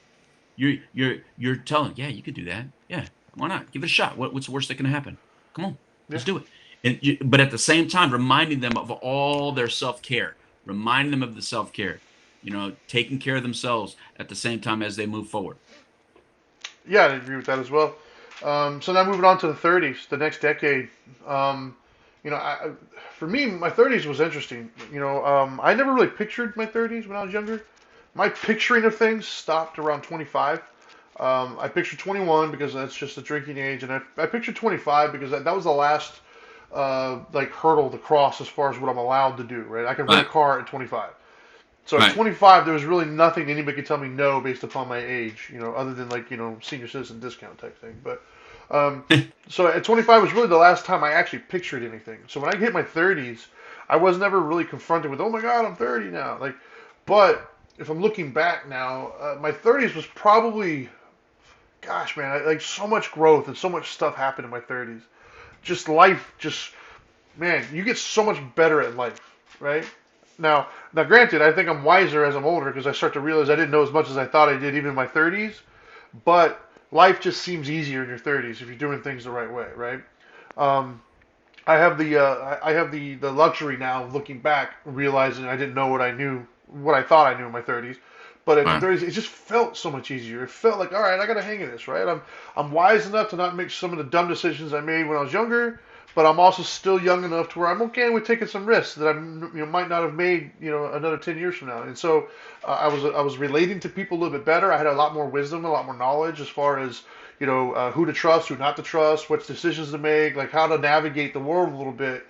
You're telling, "Yeah, you could do that. Yeah, why not? Give it a shot. What's the worst that can happen? Come on, let's do it." But at the same time, reminding them of all their self-care, reminding them of the self-care, taking care of themselves at the same time as they move forward. Yeah, I agree with that as well. So now moving on to the 30s, the next decade. You know, for me, my 30s was interesting. I never really pictured my 30s when I was younger. My picturing of things stopped around 25. I pictured 21 because that's just the drinking age, and I pictured 25 because that was the last like hurdle to cross as far as what I'm allowed to do. Right, I could rent a Right, car at 25. So at right, 25, there was really nothing anybody could tell me no based upon my age, other than like, senior citizen discount type thing. But so at 25 was really the last time I actually pictured anything. So when I hit my 30s, I was never really confronted with, oh my God, I'm 30 now. But if I'm looking back now, my 30s was probably, gosh, man, like so much growth and so much stuff happened in my 30s. Just life, man, you get so much better at life, right? Now, granted, I think I'm wiser as I'm older because I start to realize I didn't know as much as I thought I did even in my 30s. But life just seems easier in your 30s if you're doing things the right way, right? Um, I have the luxury now, looking back, realizing I didn't know what I thought I knew in my 30s. But in my right. 30s, it just felt so much easier. It felt like, all right, I got a hang of this, right? I'm wise enough to not make some of the dumb decisions I made when I was younger, but I'm also still young enough to where I'm okay with taking some risks that I might not have made another 10 years from now. And so I was relating to people a little bit better. I had a lot more wisdom, a lot more knowledge as far as who to trust, who not to trust, what decisions to make, like how to navigate the world a little bit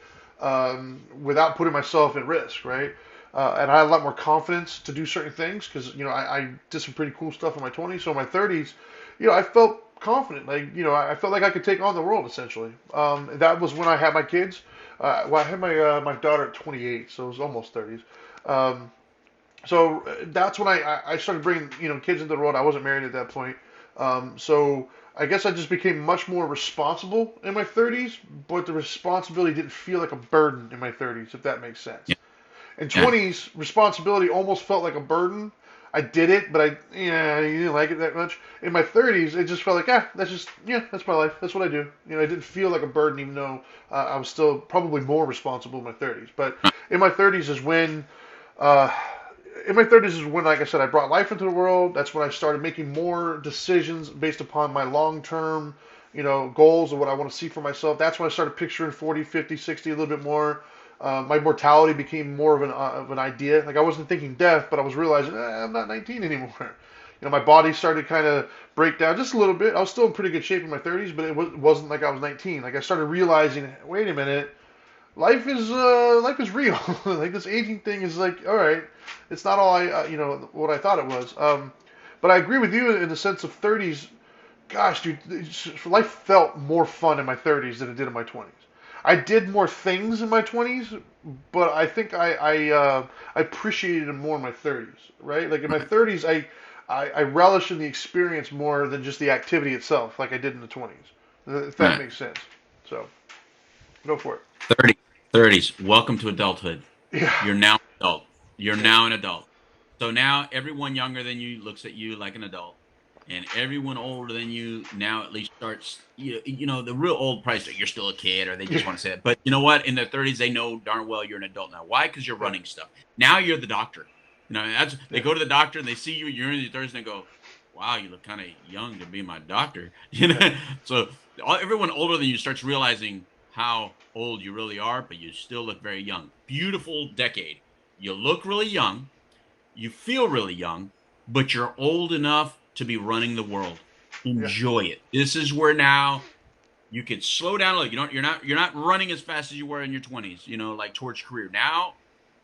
without putting myself at risk, right? And I had a lot more confidence to do certain things because I did some pretty cool stuff in my 20s. So in my 30s, I felt confident. Like I felt like I could take on the world essentially. That was when I had my kids. Well, I had my daughter at 28, so it was almost 30s. Um, so that's when I started bringing kids into the world. I wasn't married at that point. So I guess I just became much more responsible in my 30s, but the responsibility didn't feel like a burden in my 30s, if that makes sense. Yeah, In yeah. 20s, responsibility almost felt like a burden. I did it, but I didn't like it that much. In my 30s, it just felt like, that's my life. That's what I do. It didn't feel like a burden, even though I was still probably more responsible in my 30s. But Right, in my 30s is when, uh, like I said, I brought life into the world. That's when I started making more decisions based upon my long-term, goals of what I want to see for myself. That's when I started picturing 40, 50, 60 a little bit more. My mortality became more of an idea. Like I wasn't thinking death, but I was realizing I'm not 19 anymore. My body started kind of break down just a little bit. I was still in pretty good shape in my 30s, but wasn't like I was 19. Like I started realizing, wait a minute, life is real. Like this aging thing is like, all right, it's not all what I thought it was. But I agree with you in the sense of 30s. Gosh, dude, life felt more fun in my 30s than it did in my 20s. I did more things in my 20s, but I think I appreciated them more in my 30s, right? Like in my right, 30s, I relish in the experience more than just the activity itself, like I did in the 20s. If that right. makes sense. So go for it. 30, 30s. Welcome to adulthood. Yeah, You're now an adult. You're yeah, now an adult. So now everyone younger than you looks at you like an adult, and everyone older than you now at least starts. The real old price that you're still a kid, or they yeah, just want to say it. But you know what? In their 30s, they know darn well you're an adult now. Why? Because you're yeah, running stuff. Now you're the doctor. That's they yeah, go to the doctor and they see you. You're in your 30s and they go, "Wow, you look kind of young to be my doctor." yeah, So everyone older than you starts realizing how old you really are, but you still look very young. Beautiful decade. You look really young. You feel really young, but you're old enough to be running the world. Yeah. Enjoy it. This is where now you could slow down a little. You're not running as fast as you were in your 20s, like towards career. Now,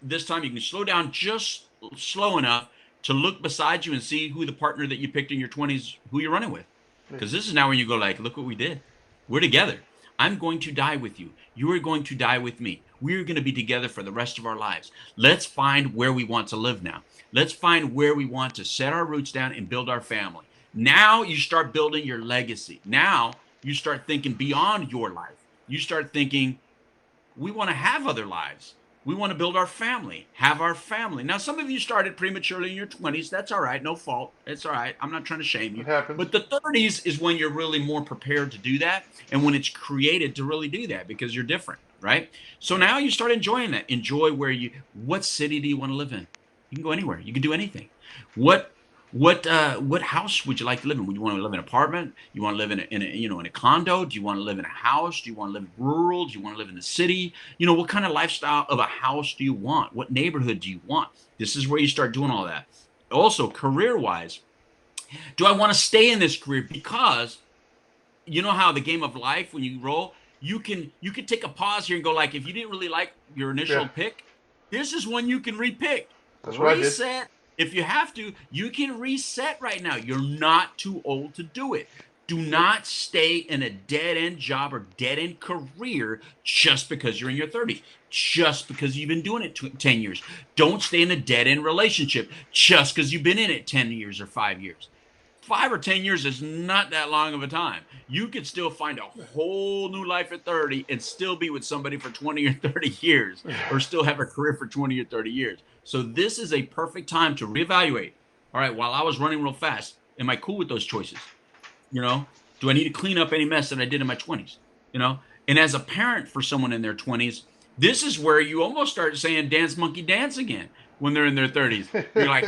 this time you can slow down just slow enough to look beside you and see who the partner that you picked in your 20s, who you're running with. Yeah. Because this is now when you go like, look what we did. We're together. I'm going to die with you. You are going to die with me. We're going to be together for the rest of our lives. Let's find where we want to live now. Let's find where we want to set our roots down and build our family. Now you start building your legacy. Now you start thinking beyond your life. You start thinking, we want to have other lives. We want to build our family, have our family. Now, some of you started prematurely in your 20s. That's all right. No fault. It's all right. I'm not trying to shame It you. happens. But the 30s is when you're really more prepared to do that and when it's created to really do that because you're different, right? So now you start enjoying that. Enjoy what city do you want to live in? You can go anywhere. You can do anything. What what house would you like to live in? Would you want to live in an apartment? You want to live in a condo? Do you want to live in a house? Do you want to live rural? Do you want to live in the city? What kind of lifestyle of a house do you want? What neighborhood do you want? This is where you start doing all that. Also, career wise, do I want to stay in this career? Because you know how the game of life, when you roll, you can take a pause here and go like, if you didn't really like your Yeah. initial pick, this is one you can repick. That's what I did. Reset. If you have to, you can reset right now. You're not too old to do it. Do not stay in a dead end job or dead end career just because you're in your 30s, just because you've been doing it 10 years. Don't stay in a dead end relationship just because you've been in it 10 years or 5 years. 5 or 10 years is not that long of a time. You could still find a whole new life at 30 and still be with somebody for 20 or 30 years, or still have a career for 20 or 30 years. So this is a perfect time to reevaluate. All right, while I was running real fast, am I cool with those choices? You know, do I need to clean up any mess that I did in my 20s? And as a parent for someone in their 20s, this is where you almost start saying dance monkey dance again when they're in their 30s. You're like,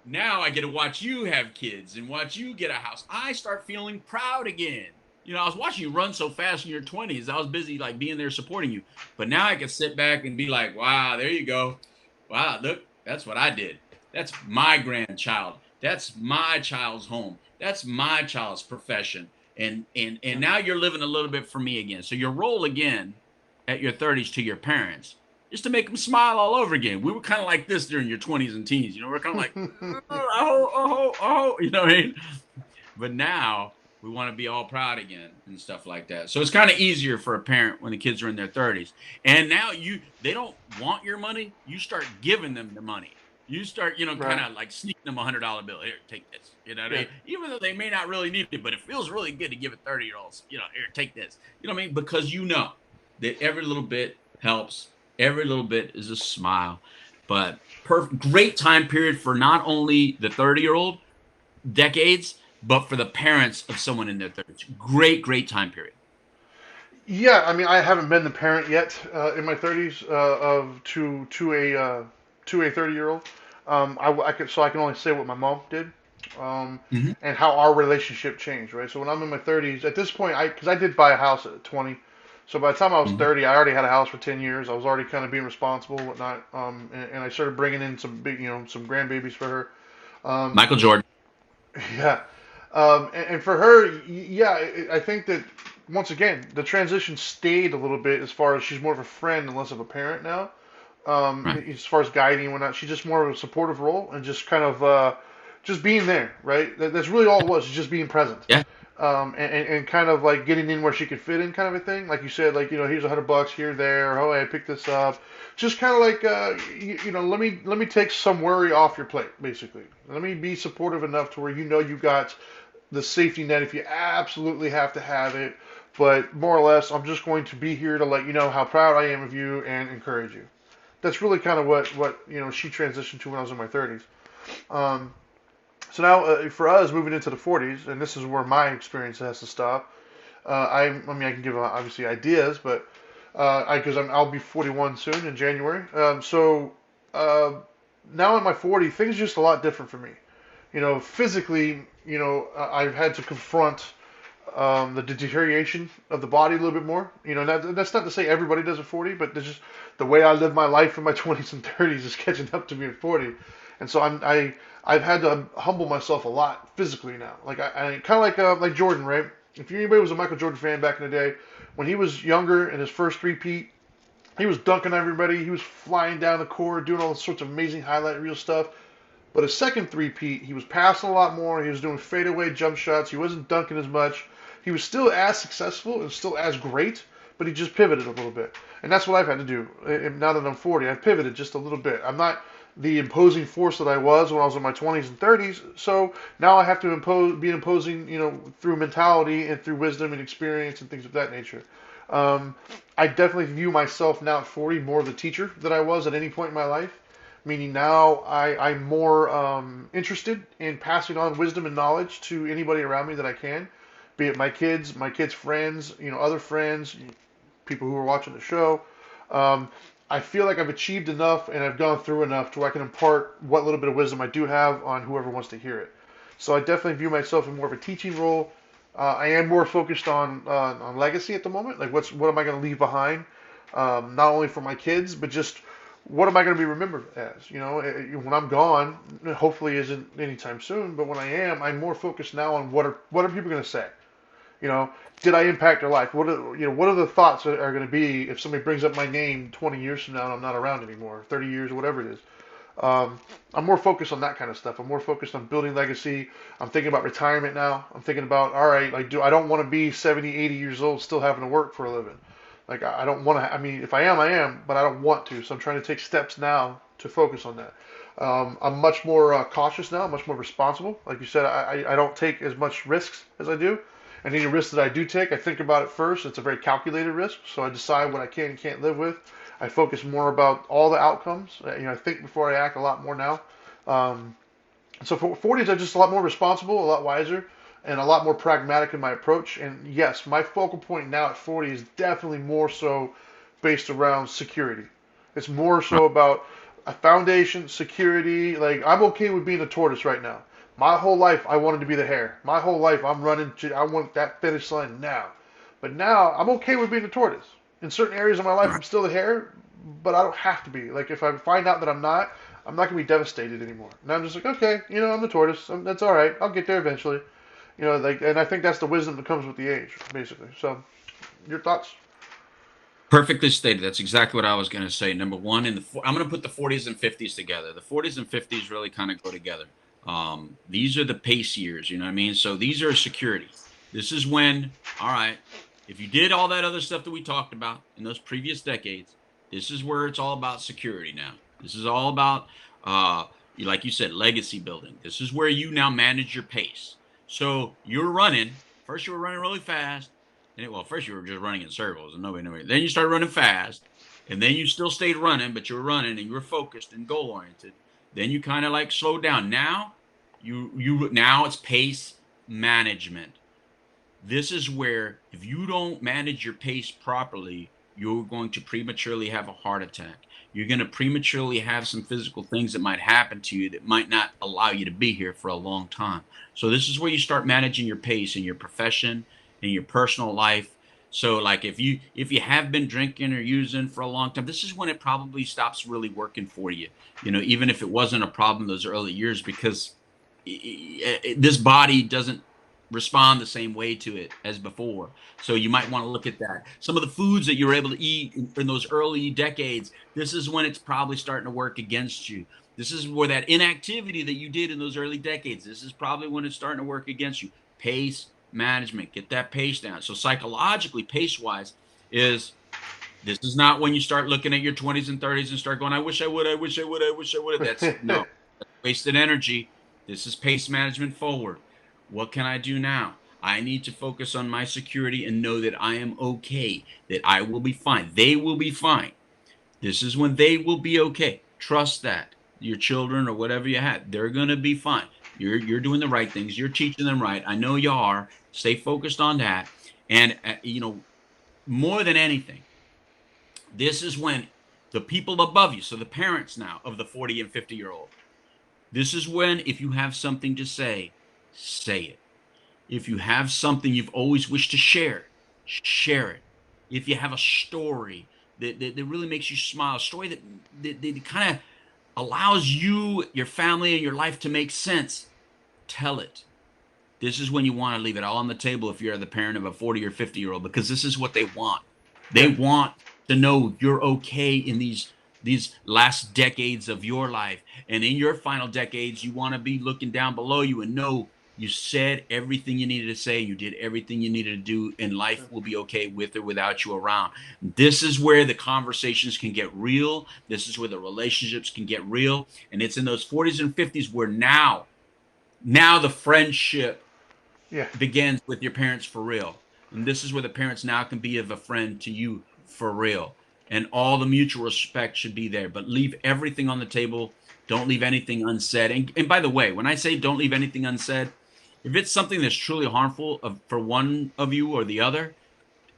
now I get to watch you have kids and watch you get a house. I start feeling proud again. I was watching you run so fast in your 20s. I was busy like being there supporting you. But now I can sit back and be like, wow, there you go. Wow, look, that's what I did. That's my grandchild. That's my child's home. That's my child's profession. And now you're living a little bit for me again. So your role again at your 30s to your parents is to make them smile all over again. We were kind of like this during your 20s and teens. We're kind of like, you know what I mean? But now we want to be all proud again and stuff like that. So it's kind of easier for a parent when the kids are in their 30s. And now they don't want your money. You start giving them the money. You start, Right. kind of like sneaking them $100 bill. Here, take this. You know what I mean? Even though they may not really need it, but it feels really good to give it 30-year-olds. Here, take this. You know what I mean? Because that every little bit helps. Every little bit is a smile. But great time period for not only the 30-year-old decades, but for the parents of someone in their 30s. Great time period. Yeah, I mean, I haven't been the parent yet in my 30s of to a 30-year-old. I can only say what my mom did, Mm-hmm. and how our relationship changed, right? So when I'm in my 30s, at this point, because I did buy a house at 20, so by the time I was Mm-hmm. 30, I already had a house for 10 years. I was already kind of being responsible, whatnot, and I started bringing in some big, some grandbabies for her. Um, Michael Jordan. yeah, and for her, yeah, I think that once again the transition stayed a little bit as far as she's more of a friend and less of a parent now. Right. As far as guiding and whatnot, she's just more of a supportive role and just kind of just being there, right? That's really all it was, just being present. Yeah. And kind of like getting in where she could fit in, kind of a thing. Like you said, like here's $100 here, there. Oh, hey, I picked this up. Just kind of like let me take some worry off your plate, basically. Let me be supportive enough to where you got the safety net if you absolutely have to have it. But more or less, I'm just going to be here to let you know how proud I am of you and encourage you. That's really kind of what she transitioned to when I was in my 30s. Um, so now for us moving into the 40s, and this is where my experience has to stop. I mean I can give obviously ideas, but because I'll be 41 soon in January. So uh, now in my 40s, things are just a lot different for me. Physically, I've had to confront the deterioration of the body a little bit more. You know, that's not to say everybody does at 40, but there's just the way I live my life in my 20s and 30s is catching up to me at 40, and so I've had to humble myself a lot physically now. Like I kind of like Jordan, right? If anybody was a Michael Jordan fan back in the day, when he was younger in his first three-peat, he was dunking everybody. He was flying down the court, doing all sorts of amazing highlight reel stuff. But his second three-peat, he was passing a lot more. He was doing fadeaway jump shots. He wasn't dunking as much. He was still as successful and still as great, but he just pivoted a little bit. And that's what I've had to do. Now that I'm 40, I've pivoted just a little bit. I'm not the imposing force that I was when I was in my 20s and 30s. So now I have to be imposing, you know, through mentality and through wisdom and experience and things of that nature. Um, I definitely view myself now at 40 more of the teacher that I was at any point in my life, meaning now I'm more interested in passing on wisdom and knowledge to anybody around me that I can, be it my kids' friends, you know, other friends, people who are watching the show. Um, I feel like I've achieved enough and I've gone through enough to where I can impart what little bit of wisdom I do have on whoever wants to hear it. So I definitely view myself in more of a teaching role. I am more focused on legacy at the moment. Like, what am I going to leave behind? Not only for my kids, but just what am I going to be remembered as? You know, when I'm gone, hopefully isn't anytime soon. But when I am, I'm more focused now on what are people going to say? You know, did I impact their life? What are the thoughts that are going to be if somebody brings up my name 20 years from now and I'm not around anymore, 30 years, whatever it is. I'm more focused on that kind of stuff. I'm more focused on building legacy. I'm thinking about retirement now. I'm thinking about, all right, like, I don't want to be 70, 80 years old still having to work for a living. Like, I don't want to, I mean, if I am, but I don't want to. So I'm trying to take steps now to focus on that. I'm much more cautious now, much more responsible. Like you said, I don't take as much risks as I do. And any risk that I do take, I think about it first. It's a very calculated risk, so I decide what I can and can't live with. I focus more about all the outcomes. You know, I think before I act a lot more now. Um, so for 40s, I'm just a lot more responsible, a lot wiser, and a lot more pragmatic in my approach. And yes, my focal point now at 40 is definitely more so based around security. It's more so about a foundation, security. Like, I'm okay with being a tortoise right now. My whole life, I wanted to be the hare. My whole life, I want that finish line now. But now, I'm okay with being a tortoise. In certain areas of my life, Right. I'm still the hare, but I don't have to be. Like, if I find out that I'm not gonna be devastated anymore. And I'm just like, okay, you know, I'm the tortoise. That's all right. I'll get there eventually. You know, like, and I think that's the wisdom that comes with the age, basically. So, your thoughts? Perfectly stated. That's exactly what I was going to say. Number one, I'm going to put the 40s and 50s together. The 40s and 50s really kind of go together. These are the pace years, you know what I mean? So these are security. This is when, all right, if you did all that other stuff that we talked about in those previous decades, this is where it's all about security now. This is all about, uh, like you said, legacy building. This is where you now manage your pace. So you're running. First, you were running really fast. Well, first you were just running in circles and nobody knew it. Then you started running fast, and then you still stayed running, but you were running and you were focused and goal oriented. Then you kind of like slowed down. Now now it's pace management. This is where if you don't manage your pace properly, you're going to prematurely have a heart attack. You're going to prematurely have some physical things that might happen to you that might not allow you to be here for a long time. So this is where you start managing your pace in your profession, in your personal life. So like if you have been drinking or using for a long time, this is when it probably stops really working for you. You know, even if it wasn't a problem those early years, because this body doesn't respond the same way to it as before. So you might want to look at that. Some of the foods that you were able to eat in those early decades, this is when it's probably starting to work against you. This is where that inactivity that you did in those early decades, this is probably when it's starting to work against you. Pace management, get that pace down. So psychologically, pace wise, is this is not when you start looking at your 20s and 30s and start going, I wish I would, I wish I would, I wish I would. That's no, that's wasted energy. This is pace management forward. What can I do now? I need to focus on my security and know that I am okay, that I will be fine. They will be fine. This is when they will be okay. Trust that. Your children or whatever you had, they're going to be fine. You're doing the right things. You're teaching them right. I know you are. Stay focused on that. And more than anything, this is when the people above you, so the parents now of the 40 and 50-year-old, this is when if you have something to say it. If you have something you've always wished to share, share it. If you have a story that really makes you smile, a story that kind of allows you, your family, and your life to make sense, tell it. This is when you want to leave it all on the table if you're the parent of a 40 or 50-year-old, because this is what they want. They Yeah. want to know you're okay in these last decades of your life. And in your final decades, you want to be looking down below you and know you said everything you needed to say, you did everything you needed to do, and life will be okay with or without you around. This is where the conversations can get real. This is where the relationships can get real. And it's in those 40s and 50s where now the friendship Yeah. begins with your parents for real. And this is where the parents now can be of a friend to you for real. And all the mutual respect should be there. But leave everything on the table. Don't leave anything unsaid. And by the way, when I say don't leave anything unsaid, if it's something that's truly harmful for one of you or the other,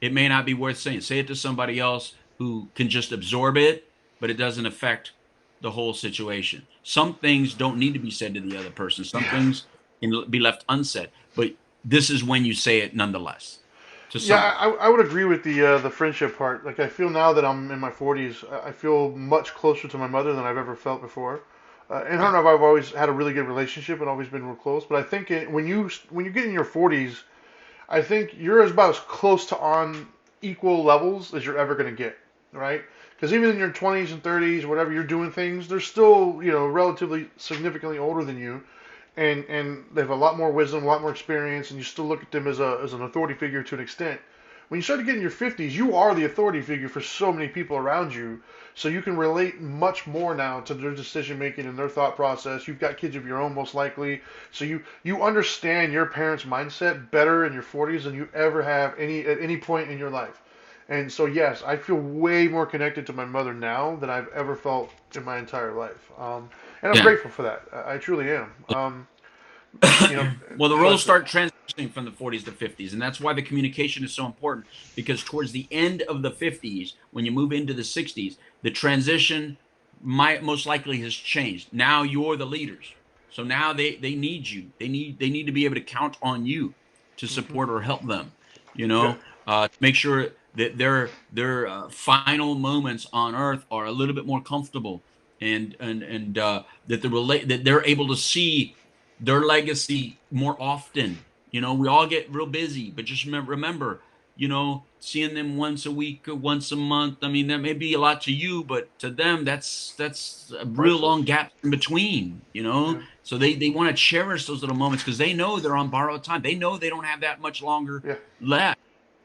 it may not be worth saying. Say it to somebody else who can just absorb it, but it doesn't affect the whole situation. Some things don't need to be said to the other person. Some Yeah. things can be left unsaid, but this is when you say it nonetheless to Yeah, someone. I would agree with the friendship part. Like I feel now that I'm in my 40s, I feel much closer to my mother than I've ever felt before. And her Right. and I've always had a really good relationship and always been real close. But I think when you get in your 40s, I think you're about as close to on equal levels as you're ever going to get, right? Because even in your 20s and 30s, whatever you're doing things, they're still relatively significantly older than you, and they have a lot more wisdom, a lot more experience, and you still look at them as an authority figure to an extent. When you start to get in your 50s, you are the authority figure for so many people around you, so you can relate much more now to their decision making and their thought process. You've got kids of your own, most likely, so you understand your parents' mindset better in your 40s than you ever have at any point in your life. And so, yes, I feel way more connected to my mother now than I've ever felt in my entire life. And I'm Yeah. grateful for that. I truly am. You know, Well, the roles but start transitioning from the 40s to 50s, and that's why the communication is so important. Because towards the end of the 50s, when you move into the 60s, the transition might most likely has changed. Now you're the leaders, so now they need you. They need to be able to count on you to mhm, support or help them. yeah, Make sure that their final moments on Earth are a little bit more comfortable, and that they're able to see their legacy more often. We all get real busy, but just remember, seeing them once a week or once a month. I mean, that may be a lot to you, but to them, that's a real priceless. long gap in between. Yeah, So they want to cherish those little moments because they know they're on borrowed time. They know they don't have that much longer yeah, left.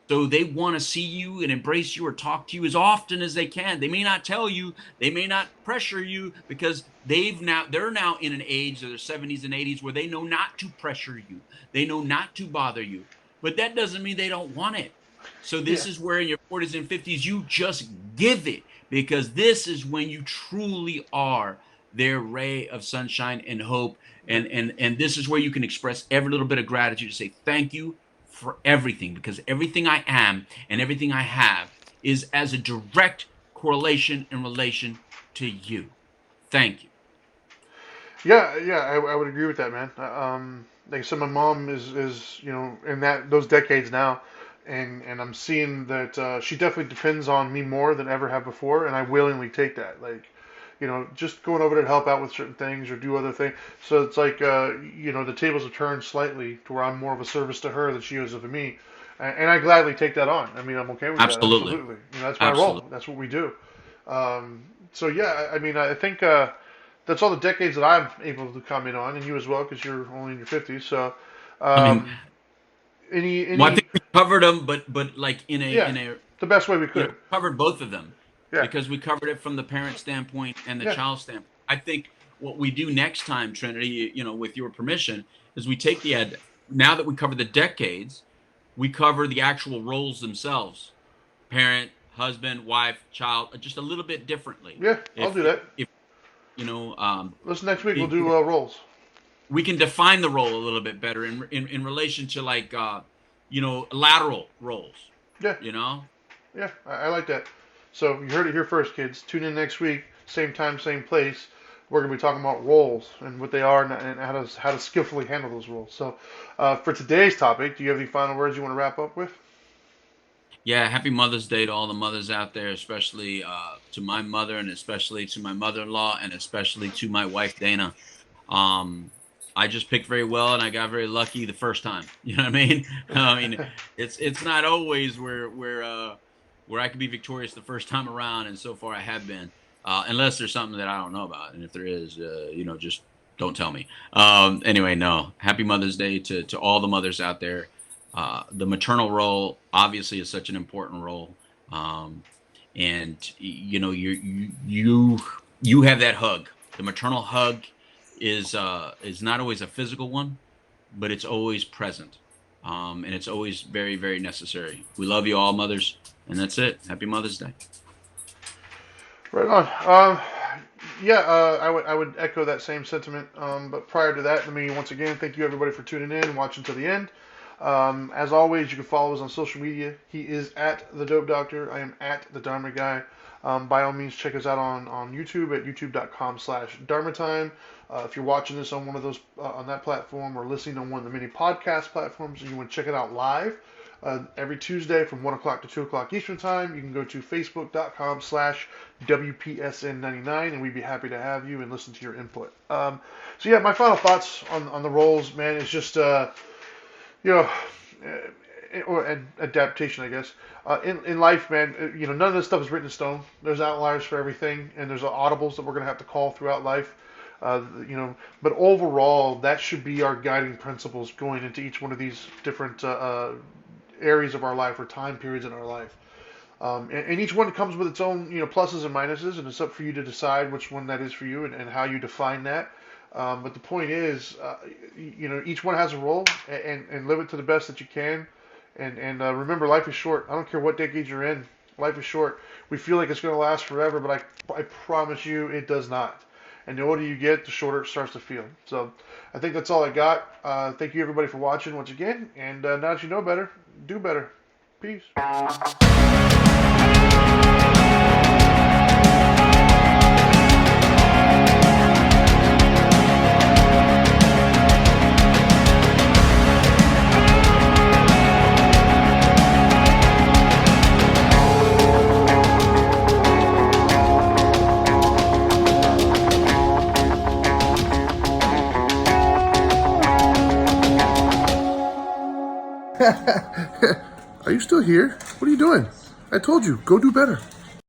So they want to see you and embrace you or talk to you as often as they can. They may not tell you, they may not pressure you because they're now in an age of their 70s and 80s where they know not to pressure you. They know not to bother you. But that doesn't mean they don't want it. So yeah, this is where in your 40s and 50s you just give it, because this is when you truly are their ray of sunshine and hope. yeah. And this is where you can express every little bit of gratitude to say thank you for everything, because everything I am and everything I have is as a direct correlation in relation to you. Thank you. Yeah. I would agree with that, man. Like I said, my mom is in those decades now, and I'm seeing that she definitely depends on me more than ever have before, and I willingly take that. Like, just going over to help out with certain things or do other things. So it's like, the tables have turned slightly to where I'm more of a service to her than she is of me, and I gladly take that on. I mean, I'm okay with that. Absolutely. Absolutely. That's my role. Absolutely. That's what we do. So yeah, I mean, I think that's all the decades that I'm able to comment on, and you as well, because you're only in your 50s. So, I mean, um, well, I any think we covered them, but like yeah, the best way we could. covered both of them, Yeah, because we covered it from the parent standpoint and the yeah, child standpoint. I think what we do next time, Trinity, with your permission, is we take now that we cover the decades, we cover the actual roles themselves: parent, husband, wife, child, just a little bit differently. yeah. I'll If do that. if you know, This next week we'll it, do it- roles. we can define the role a little bit better in relation to, like, lateral roles. Yeah, You know, I like that. So you heard it here first, kids. Tune in next week, same time, same place, we're going to be talking about roles and what they are and how to skillfully handle those roles. So, for today's topic, do you have any final words you want to wrap up with? Yeah, happy Mother's Day to all the mothers out there, especially to my mother, and especially to my mother-in-law, and especially to my wife Dana. Um, I just picked very well, and I got very lucky the first time. You know what I mean? I mean, it's not always where I can be victorious the first time around, and so far I have been. Unless there's something that I don't know about, and if there is, just don't tell me. Anyway, no. Happy Mother's Day to all the mothers out there. The maternal role obviously is such an important role, and you have that hug. The maternal hug is not always a physical one, but it's always present, and it's always very, very necessary. We love you all, mothers, and that's it. Happy Mother's Day. Right on. Yeah, I would echo that same sentiment. But prior to that, let me once again thank you everybody for tuning in and watching to the end. As always, you can follow us on social media. He is at the Dope Doctor. I am at the Dharma Guy. By all means, check us out on YouTube at youtube.com/Dharma Time. If you're watching this on one of those on that platform or listening on one of the many podcast platforms and you want to check it out live, every Tuesday from 1 o'clock to 2 o'clock Eastern Time, you can go to facebook.com/WPSN99 and we'd be happy to have you and listen to your input. So yeah, my final thoughts on the roles, man, is just or adaptation, I guess. In life, man, none of this stuff is written in stone. There's outliers for everything, and there's audibles that we're going to have to call throughout life. But overall, that should be our guiding principles going into each one of these different areas of our life or time periods in our life. And each one comes with its own, pluses and minuses, and it's up for you to decide which one that is for you and how you define that. But the point is, each one has a role, and live it to the best that you can. And remember, life is short. I don't care what decade you're in. Life is short. We feel like it's going to last forever, but I promise you it does not. And the older you get, the shorter it starts to feel. So I think that's all I got. Thank you, everybody, for watching once again. And now that you know better, do better. Peace. Are you still here? What are you doing? I told you, go do better.